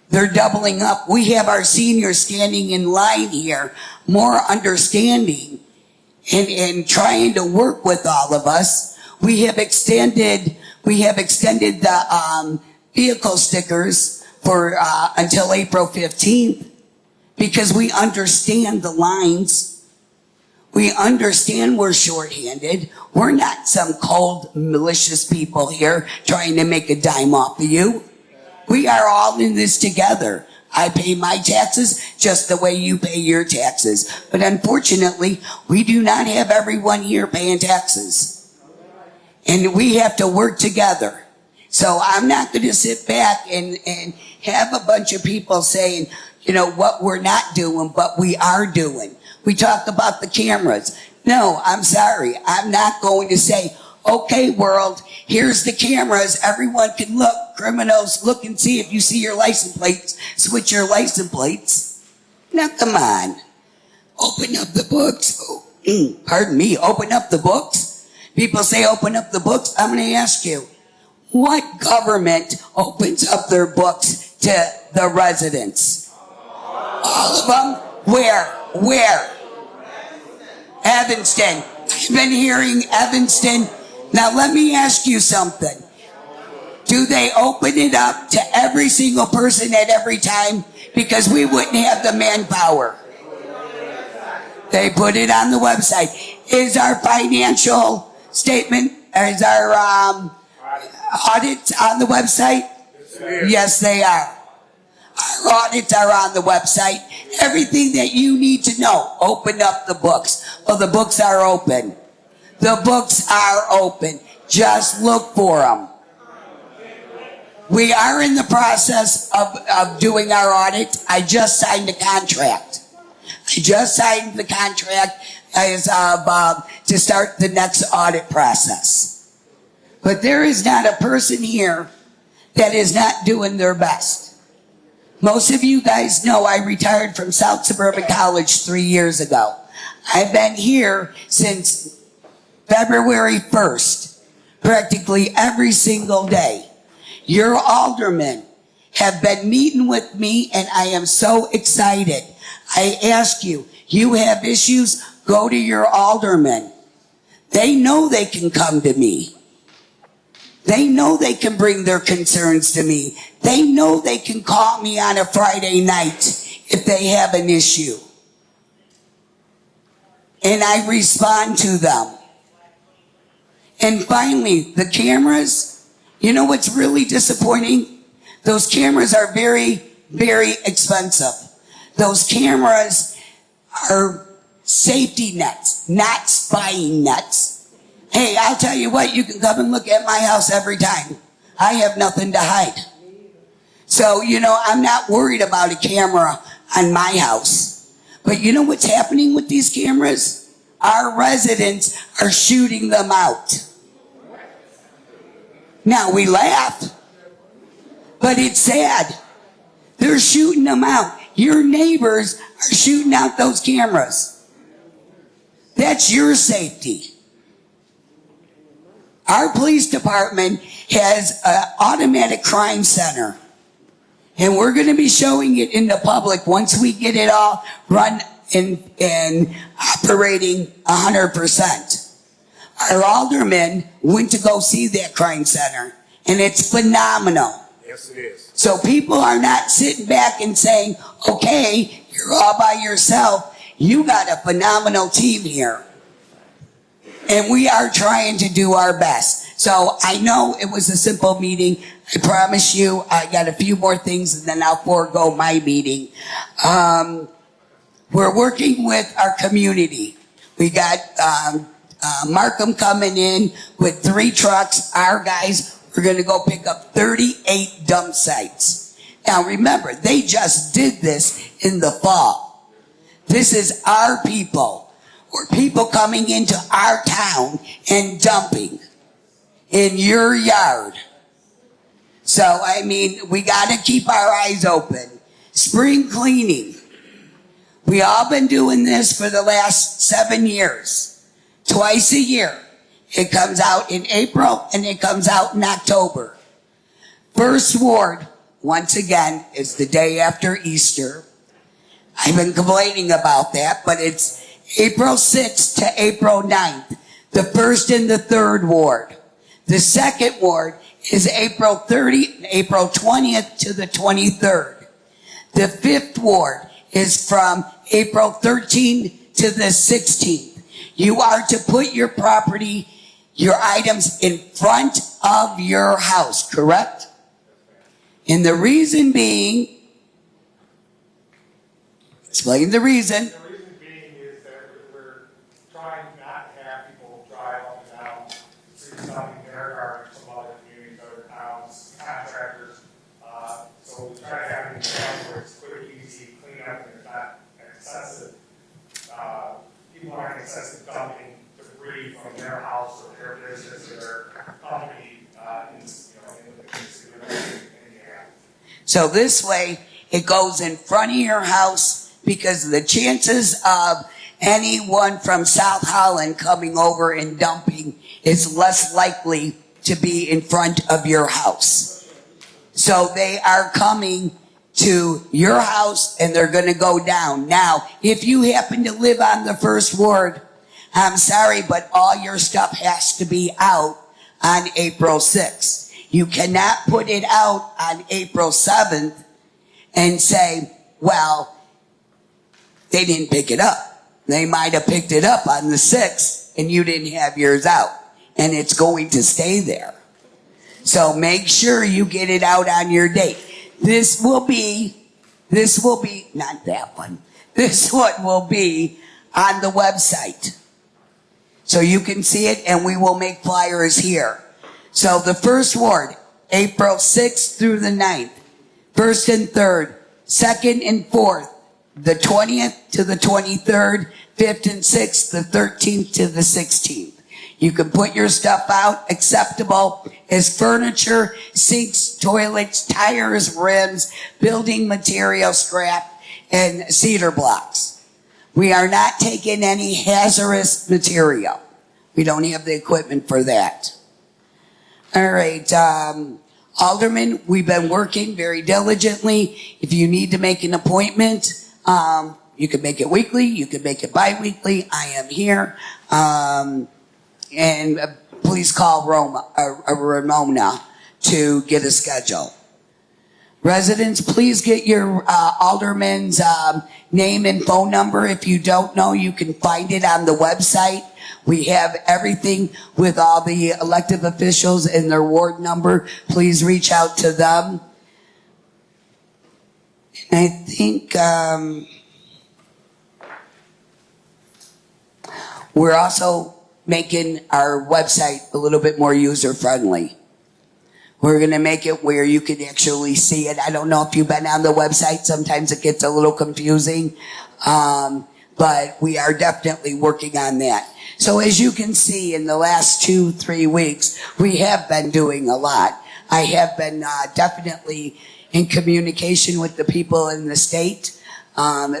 They're doubling up. We have our seniors standing in line here, more understanding and trying to work with all of us. We have extended the vehicle stickers for until April 15th because we understand the lines. We understand we're shorthanded. We're not some cold, malicious people here trying to make a dime off of you. We are all in this together. I pay my taxes just the way you pay your taxes. But unfortunately, we do not have everyone here paying taxes. And we have to work together. So I'm not going to sit back and have a bunch of people saying, you know, what we're not doing, but we are doing. We talk about the cameras. No, I'm sorry. I'm not going to say, okay, world, here's the cameras. Everyone can look. Criminals, look and see if you see your license plates. Switch your license plates. Now, come on. Open up the books. Oh, pardon me. Open up the books. People say open up the books. I'm going to ask you, what government opens up their books to the residents? All of them? Where? Evanston. I've been hearing Evanston. Now let me ask you something. Do they open it up to every single person at every time? Because we wouldn't have the manpower. They put it on the website. Is our financial statement, is our audit on the website? Yes, they are. Our audits are on the website. Everything that you need to know, open up the books. Well, the books are open. The books are open. Just look for them. We are in the process of doing our audit. I just signed a contract. I just signed the contract as of, to start the next audit process. But there is not a person here that is not doing their best. Most of you guys know I retired from South Suburban College 3 years ago. I've been here since February 1st, practically every single day. Your aldermen have been meeting with me, and I am so excited. I ask you, you have issues, go to your aldermen. They know they can come to me. They know they can bring their concerns to me. They know they can call me on a Friday night if they have an issue. And I respond to them. And finally, the cameras, you know what's really disappointing? Those cameras are very, very expensive. Those cameras are safety nets, not spying nets. Hey, I'll tell you what, you can come and look at my house every time. I have nothing to hide. So, you know, I'm not worried about a camera on my house. But you know what's happening with these cameras? Our residents are shooting them out. Now, we laugh, but it's sad. They're shooting them out. Your neighbors are shooting out those cameras. That's your safety. Our police department has an automatic crime center, and we're going to be showing it in the public once we get it all run and operating 100%. Our aldermen went to go see that crime center, and it's phenomenal.
Yes, it is.
So people are not sitting back and saying, okay, you're all by yourself. You got a phenomenal team here. And we are trying to do our best. So I know it was a simple meeting. I promise you, I got a few more things and then I'll forego my meeting. We're working with our community. We got Markham coming in with 3 trucks. Our guys are going to go pick up 38 dump sites. Now remember, they just did this in the fall. This is our people. Or people coming into our town and dumping in your yard. So, I mean, we got to keep our eyes open. Spring cleaning. We all been doing this for the last 7 years. Twice a year. It comes out in April and it comes out in October. First ward, once again, is the day after Easter. I've been complaining about that, but it's April 6th to April 9th, the first and the third ward. The second ward is April 20th to the 23rd. The fifth ward is from April 13th to the 16th. You are to put your property, your items in front of your house, correct? And the reason being, explain the reason.
Trying not to have people drive up and down, streets dumping their garbage from other communities, other towns, contractors. So we try to have it where it's quick, easy, clean up, and it's not excessive. People aren't excessive dumping debris from their house or their business or their company in the community.
So this way, it goes in front of your house because the chances of anyone from South Holland coming over and dumping is less likely to be in front of your house. So they are coming to your house and they're going to go down. Now, if you happen to live on the first ward, I'm sorry, but all your stuff has to be out on April 6th. You cannot put it out on April 7th and say, well, they didn't pick it up. They might have picked it up on the 6th and you didn't have yours out. And it's going to stay there. So make sure you get it out on your date. This will be This will be, not that one, this one will be on the website. So you can see it, and we will make flyers here. So the first ward, April 6th through the 9th, 1st and 3rd, 2nd and 4th, the 20th to the 23rd, 5th and 6th, the 13th to the 16th. You can put your stuff out, acceptable as furniture, sinks, toilets, tires, rims, building material, scrap, and cedar blocks. We are not taking any hazardous material. We don't have the equipment for that. All right, Alderman, we've been working very diligently. If you need to make an appointment, you can make it weekly, you can make it bi-weekly. I am here. And please call Ramona to get a schedule. Residents, please get your alderman's name and phone number. If you don't know, you can find it on the website. We have everything with all the elected officials and their ward number. Please reach out to them. And I think we're also making our website a little bit more user-friendly. We're going to make it where you can actually see it. I don't know if you've been on the website. Sometimes it gets a little confusing, but we are definitely working on that. So as you can see, in the last 2-3 weeks, we have been doing a lot. I have been definitely in communication with the people in the state.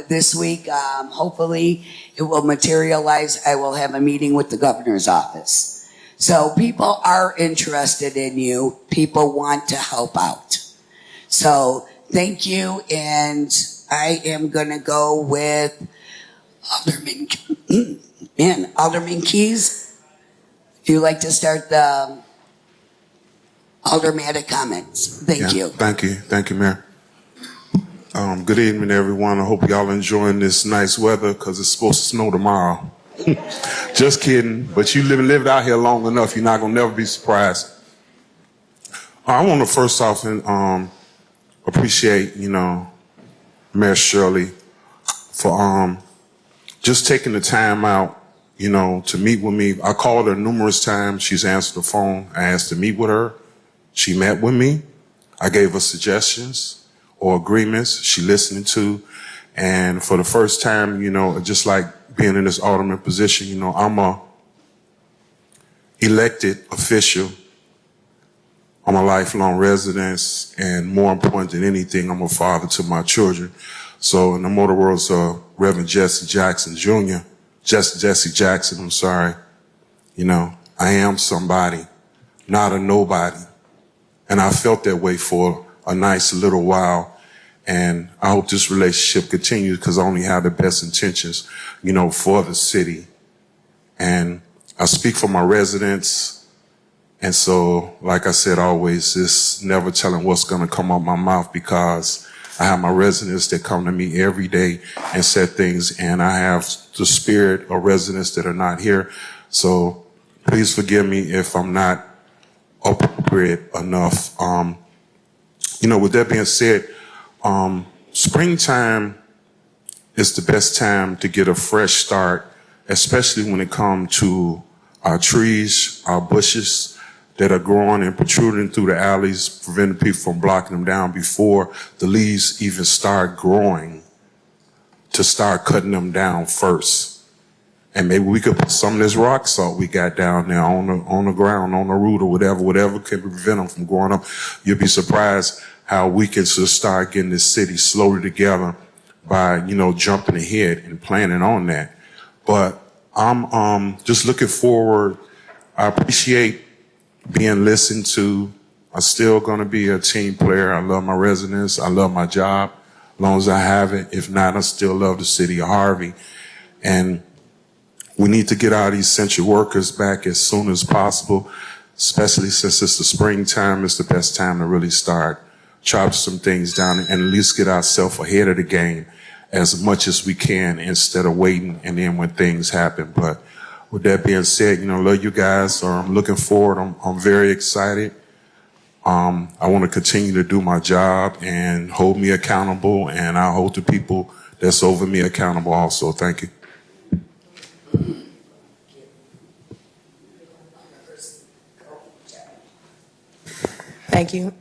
This week, hopefully it will materialize. I will have a meeting with the governor's office. So people are interested in you. People want to help out. So thank you. And I am going to go with Alderman Keys. If you'd like to start the aldermanic comments. Thank you.
Thank you. Thank you, Mayor. Good evening, everyone. I hope y'all enjoying this nice weather because it's supposed to snow tomorrow. Just kidding. But you lived out here long enough, you're not going to never be surprised. I want to first off appreciate, Mayor Shirley for just taking the time out, to meet with me. I called her numerous times. She's answered the phone. I asked to meet with her. She met with me. I gave her suggestions or agreements she listened to. And for the first time, just like being in this alderman position, I'm a elected official. I'm a lifelong resident, and more important than anything, I'm a father to my children. So in the motor world's Reverend Jesse Jackson Jr., Jesse Jackson, I'm sorry, I am somebody, not a nobody. And I felt that way for a nice little while. And I hope this relationship continues because I only have the best intentions, for the city. And I speak for my residents. And so, like I said, always, it's never telling what's going to come out my mouth because I have my residents that come to me every day and say things. And I have the spirit of residents that are not here. So please forgive me if I'm not appropriate enough. With that being said, springtime is the best time to get a fresh start, especially when it comes to our trees, our bushes that are growing and protruding through the alleys, preventing people from blocking them down before the leaves even start growing, to start cutting them down first. And maybe we could put some of this rock salt we got down there on the ground, on the root, or whatever can prevent them from growing up. You'll be surprised how we can just start getting this city slowly together by, jumping ahead and planning on that. But I'm just looking forward. I appreciate being listened to. I'm still going to be a team player. I love my residents. I love my job as long as I have it. If not, I still love the city of Harvey. And we need to get our essential workers back as soon as possible, especially since it's the springtime. It's the best time to really start chop some things down and at least get ourselves ahead of the game as much as we can instead of waiting and then when things happen. But with that being said, love you guys. I'm looking forward. I'm very excited. I want to continue to do my job and hold me accountable, and I hold the people that's over me accountable also. Thank you.
Thank you.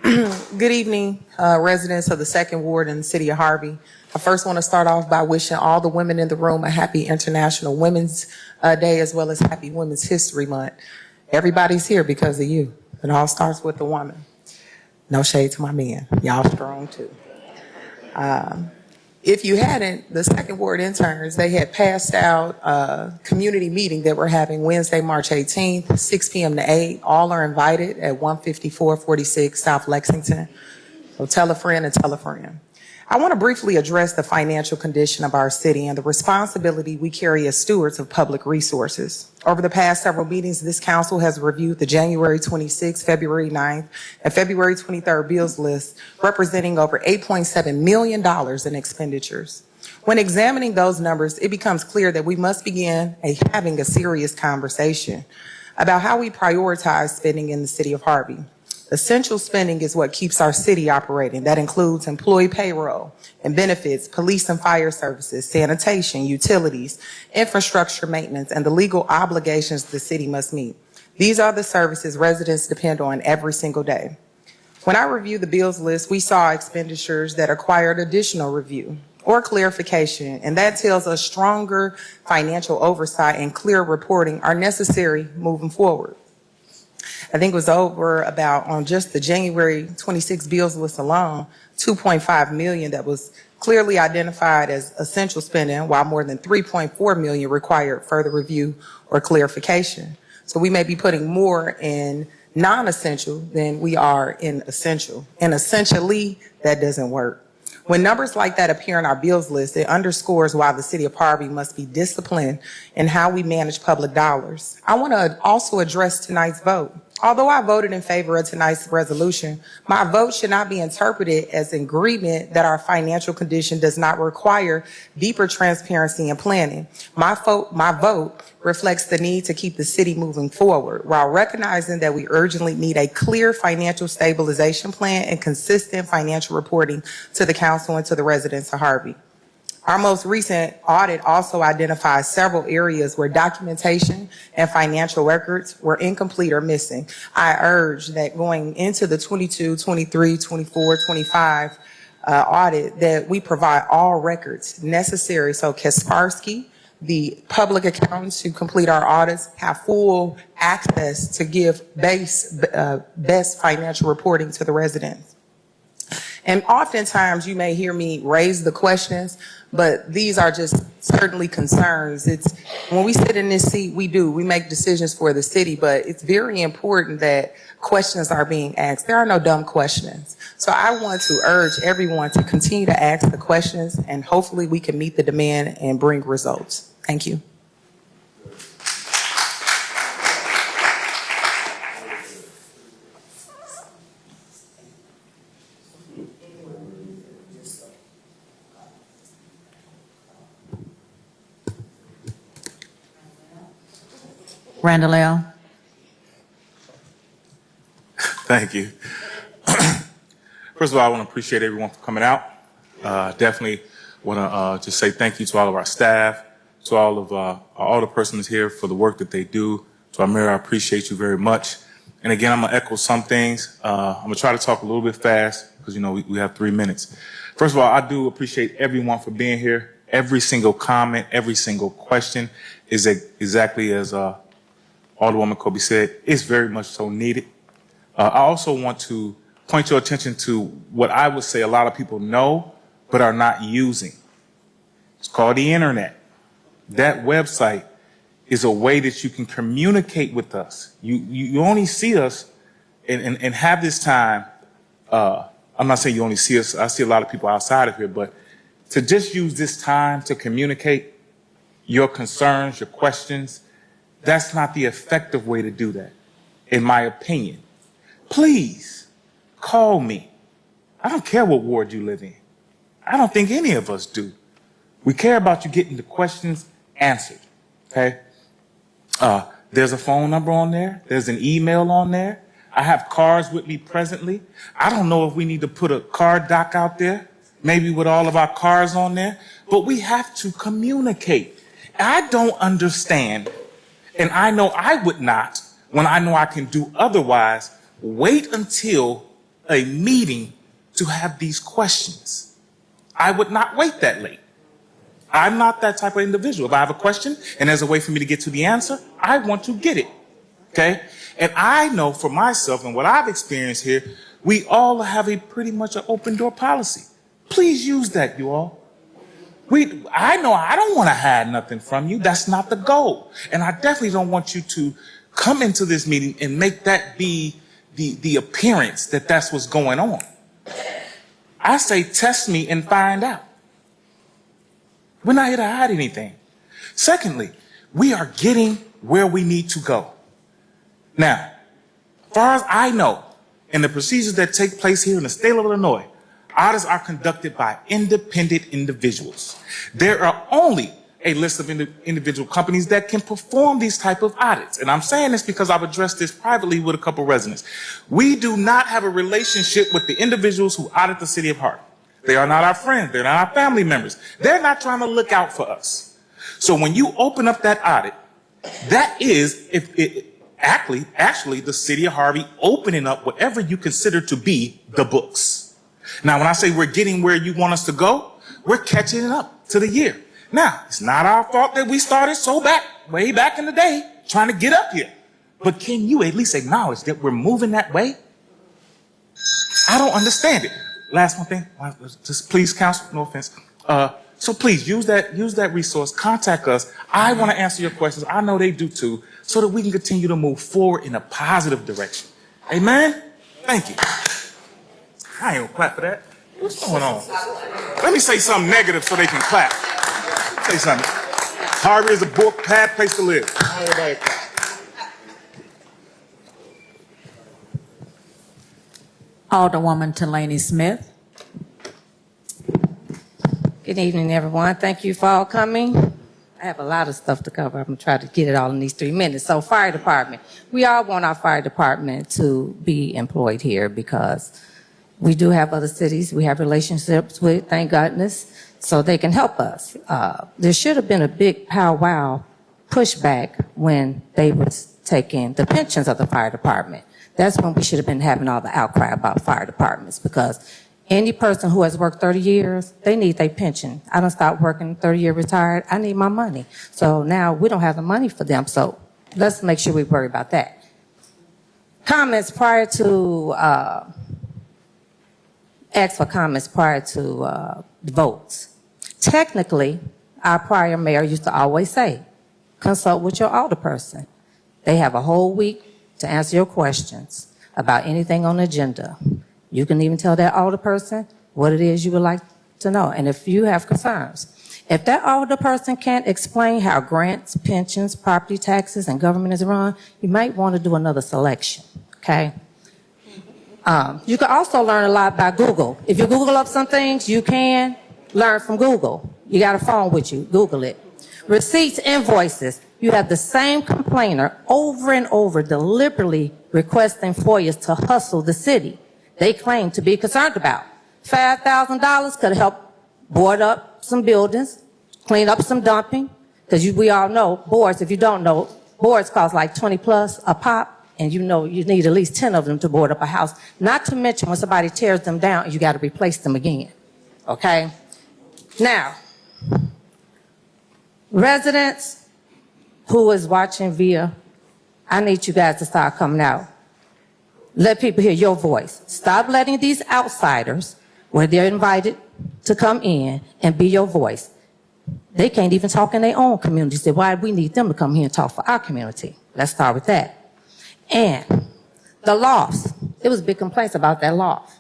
Good evening, residents of the Second Ward in the city of Harvey. I first want to start off by wishing all the women in the room a happy International Women's Day, as well as happy Women's History Month. Everybody's here because of you. It all starts with the woman. No shade to my men. Y'all strong too. If you hadn't, the Second Ward interns, they had passed out a community meeting that we're having Wednesday, March 18th, 6 p.m. to 8. All are invited at 15446 South Lexington. So tell a friend and tell a friend. I want to briefly address the financial condition of our city and the responsibility we carry as stewards of public resources. Over the past several meetings, this council has reviewed the January 26th, February 9th, and February 23rd bills list, representing over $8.7 million in expenditures. When examining those numbers, it becomes clear that we must begin having a serious conversation about how we prioritize spending in the city of Harvey. Essential spending is what keeps our city operating. That includes employee payroll and benefits, police and fire services, sanitation, utilities, infrastructure maintenance, and the legal obligations the city must meet. These are the services residents depend on every single day. When I reviewed the bills list, we saw expenditures that required additional review or clarification, and that tells us stronger financial oversight and clear reporting are necessary moving forward. I think it was over about, on just the January 26 bills list alone, $2.5 million that was clearly identified as essential spending, while more than $3.4 million required further review or clarification. So we may be putting more in non-essential than we are in essential. And essentially, that doesn't work. When numbers like that appear in our bills list, it underscores why the city of Harvey must be disciplined in how we manage public dollars. I want to also address tonight's vote. Although I voted in favor of tonight's resolution, my vote should not be interpreted as agreement that our financial condition does not require deeper transparency and planning. My vote reflects the need to keep the city moving forward while recognizing that we urgently need a clear financial stabilization plan and consistent financial reporting to the council and to the residents of Harvey. Our most recent audit also identifies several areas where documentation and financial records were incomplete or missing. I urge that going into the 22, 23, 24, 25 audit that we provide all records necessary so Kaspersky, the public accountants who complete our audits, have full access to give best financial reporting to the residents. And oftentimes you may hear me raise the questions, but these are just certainly concerns. It's when we sit in this seat, we make decisions for the city, but it's very important that questions are being asked. There are no dumb questions. So I want to urge everyone to continue to ask the questions, and hopefully we can meet the demand and bring results. Thank you.
Randall L.
Thank you. First of all, I want to appreciate everyone for coming out. Definitely want to just say thank you to all of our staff, to all the persons here for the work that they do. To our mayor, I appreciate you very much. And again, I'm gonna echo some things. I'm gonna try to talk a little bit fast because we have 3 minutes. First of all, I do appreciate everyone for being here. Every single comment, every single question is exactly as Alderwoman Kobe said, it's very much so needed. I also want to point your attention to what I would say a lot of people know but are not using. It's called the internet. That website is a way that you can communicate with us. You only see us and have this time. I'm not saying you only see us. I see a lot of people outside of here, but to just use this time to communicate your concerns, your questions, that's not the effective way to do that, in my opinion. Please call me. I don't care what ward you live in. I don't think any of us do. We care about you getting the questions answered, okay? There's a phone number on there. There's an email on there. I have cars with me presently. I don't know if we need to put a car dock out there, maybe with all of our cars on there, but we have to communicate. I don't understand, and I know I would not, when I know I can do otherwise, wait until a meeting to have these questions. I would not wait that late. I'm not that type of individual. If I have a question and there's a way for me to get to the answer, I want to get it. Okay? And I know for myself and what I've experienced here, we all have a pretty much an open door policy. Please use that, you all. I know I don't want to hide nothing from you. That's not the goal. And I definitely don't want you to come into this meeting and make that be the appearance that that's what's going on. I say test me and find out. We're not here to hide anything. Secondly, we are getting where we need to go. Now, as far as I know, in the procedures that take place here in the state of Illinois, audits are conducted by independent individuals. There are only a list of individual companies that can perform these type of audits. And I'm saying this because I've addressed this privately with a couple residents. We do not have a relationship with the individuals who audit the city of Hart. They are not our friends. They're not our family members. They're not trying to look out for us. So when you open up that audit, that is actually the city of Harvey opening up whatever you consider to be the books. Now, when I say we're getting where you want us to go, we're catching it up to the year. Now, it's not our fault that we started way back in the day, trying to get up here. But can you at least acknowledge that we're moving that way? I don't understand it. Last one thing, just please, counsel, no offense. So please use that resource, contact us. I want to answer your questions. I know they do too, so that we can continue to move forward in a positive direction. Amen? Thank you. I ain't gonna clap for that. What's going on? Let me say something negative so they can clap. Say something. Harvey is a bad place to live.
Alderwoman Delaney Smith.
Good evening, everyone. Thank you for all coming. I have a lot of stuff to cover. I'm going to try to get it all in these 3 minutes. So, fire department. We all want our fire department to be employed here because we do have other cities we have relationships with, thank goodness, so they can help us. There should have been a big powwow pushback when they was taking the pensions of the fire department. That's when we should have been having all the outcry about fire departments, because any person who has worked 30 years, they need their pension. I done stopped working, 30-year retired. I need my money. So now we don't have the money for them. So let's make sure we worry about that. Comments prior to, ask for comments prior to votes. Technically, our prior mayor used to always say, consult with your alderperson. They have a whole week to answer your questions about anything on the agenda. You can even tell that alderperson what it is you would like to know. And if you have concerns, if that alderperson can't explain how grants, pensions, property taxes, and government is run, you might want to do another selection, okay? You can also learn a lot by Google. If you Google up some things, you can learn from Google. You got a phone with you, Google it. Receipts, invoices. You have the same complainer over and over deliberately requesting FOIAs to hustle the city they claim to be concerned about. $5,000 could help board up some buildings, clean up some dumping, because we all know boards, if you don't know, boards cost like 20 plus a pop, and you know you need at least 10 of them to board up a house. Not to mention when somebody tears them down, you got to replace them again, okay? Now, residents who is watching via, I need you guys to start coming out. Let people hear your voice. Stop letting these outsiders, where they're invited to come in and be your voice. They can't even talk in their own community. So why do we need them to come here and talk for our community? Let's start with that. And the loft. There was big complaints about that loft.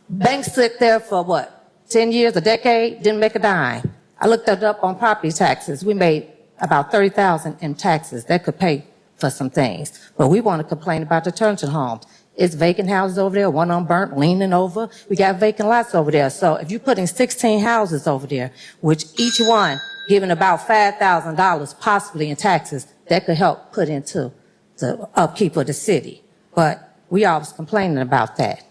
Banks sit there for what? 10 years, a decade, didn't make a dime. I looked that up on property taxes. We made about $30,000 in taxes that could pay for some things. But we want to complain about the Turner homes. It's vacant houses over there, one unburnt, leaning over. We got vacant lots over there. So if you're putting 16 houses over there, which each one giving about $5,000 possibly in taxes, that could help put into the upkeep of the city. But We always complaining about that.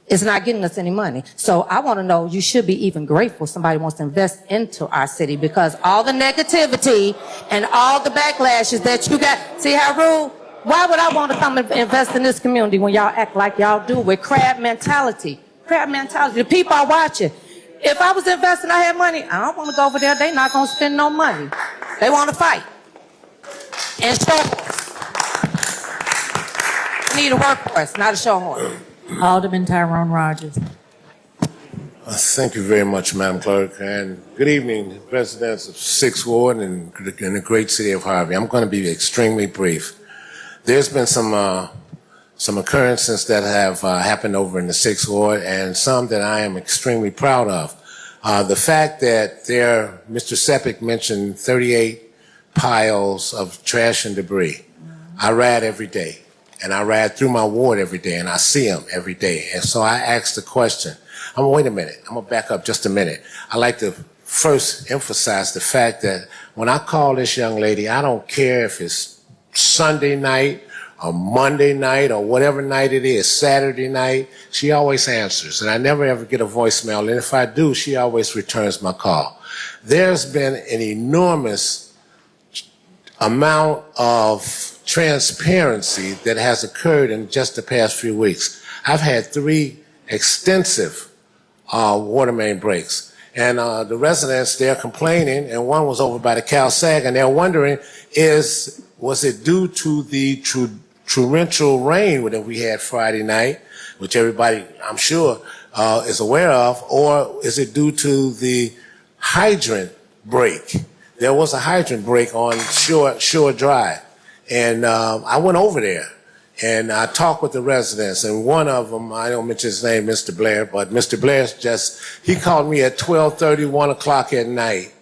It's not getting us any money. So I want to know, you should be even grateful somebody wants to invest into our city, because all the negativity and all the backlashes that you got. See how rude? Why would I want to come and invest in this community when y'all act like y'all do with crab mentality? Crab mentality. The people are watching. If I was investing, I had money, I don't want to go over there. They're not going to spend no money. They want to fight. And show horse. We need a workhorse, not a show horse.
Alderman Tyrone Rogers.
Thank you very much, Madam Clerk, and good evening, residents of 6th Ward and in the great city of Harvey. I'm going to be extremely brief. There's been some occurrences that have happened over in the 6th Ward, and some that I am extremely proud of. The fact that Mr. Sepik mentioned 38 piles of trash and debris. I ride every day, and I ride through my ward every day, and I see them every day. And so I asked the question, wait a minute, I'm going to back up just a minute. I'd like to first emphasize the fact that when I call this young lady, I don't care if it's Sunday night or Monday night or whatever night it is, Saturday night, she always answers. And I never ever get a voicemail. And if I do, she always returns my call. There's been an enormous amount of transparency that has occurred in just the past few weeks. I've had 3 extensive water main breaks. And the residents, they're complaining, and one was over by the Cal Sag, and they're wondering, was it due to the torrential rain that we had Friday night, which everybody, I'm sure, is aware of, or is it due to the hydrant break? There was a hydrant break on Shore Drive, and I went over there, and I talked with the residents, and one of them, I don't mention his name, Mr. Blair, but Mr. Blair he called me at 12:30, 1 o'clock at night,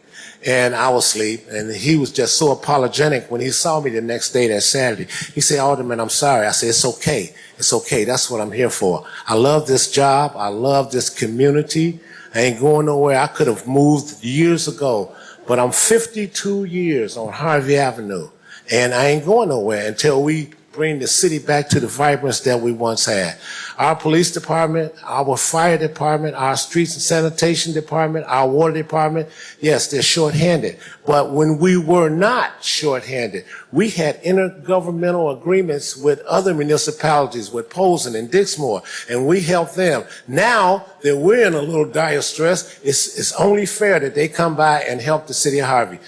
and I was asleep, and he was just so apologetic when he saw me the next day, that Saturday. He said, Alderman, I'm sorry. I said, it's okay. It's okay. That's what I'm here for. I love this job. I love this community. I ain't going nowhere. I could have moved years ago, but I'm 52 years on Harvey Avenue, and I ain't going nowhere until we bring the city back to the vibrance that we once had. Our police department, our fire department, our streets and sanitation department, our water department, yes, they're shorthanded. But when we were not shorthanded, we had intergovernmental agreements with other municipalities, with Posen and Dixmoor, and we helped them. Now that we're in a little dire stress, it's only fair that they come by and help the city of Harvey.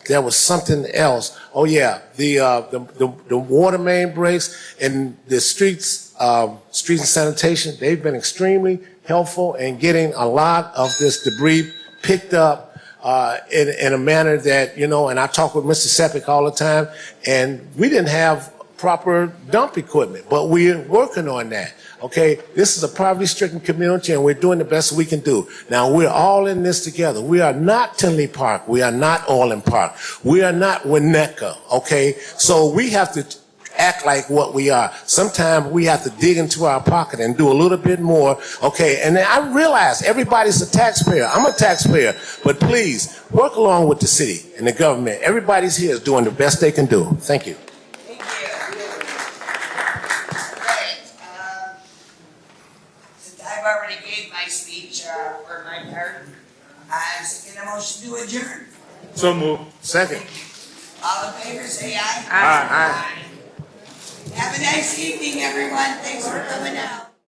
There was something else. Oh yeah, the water main breaks and the streets and sanitation, they've been extremely helpful in getting a lot of this debris picked up in a manner that, and I talk with Mr. Sepik all the time, and we didn't have proper dump equipment, but we're working on that. Okay, this is a poverty-stricken community, and we're doing the best we can do. Now, we're all in this together. We are not Tinley Park. We are not Orland Park. We are not Winnetka, okay? So we have to act like what we are. Sometimes we have to dig into our pocket and do a little bit more, okay? And then I realize everybody's a taxpayer. I'm a taxpayer, but please, work along with the city and the government. Everybody's here is doing the best they can do. Thank you.
I've already gave my speech for my part. I'm seeking a motion to adjourn.
So moved.
Second.
All in favor, say aye.
Aye.
Have a nice evening, everyone. Thanks for coming out.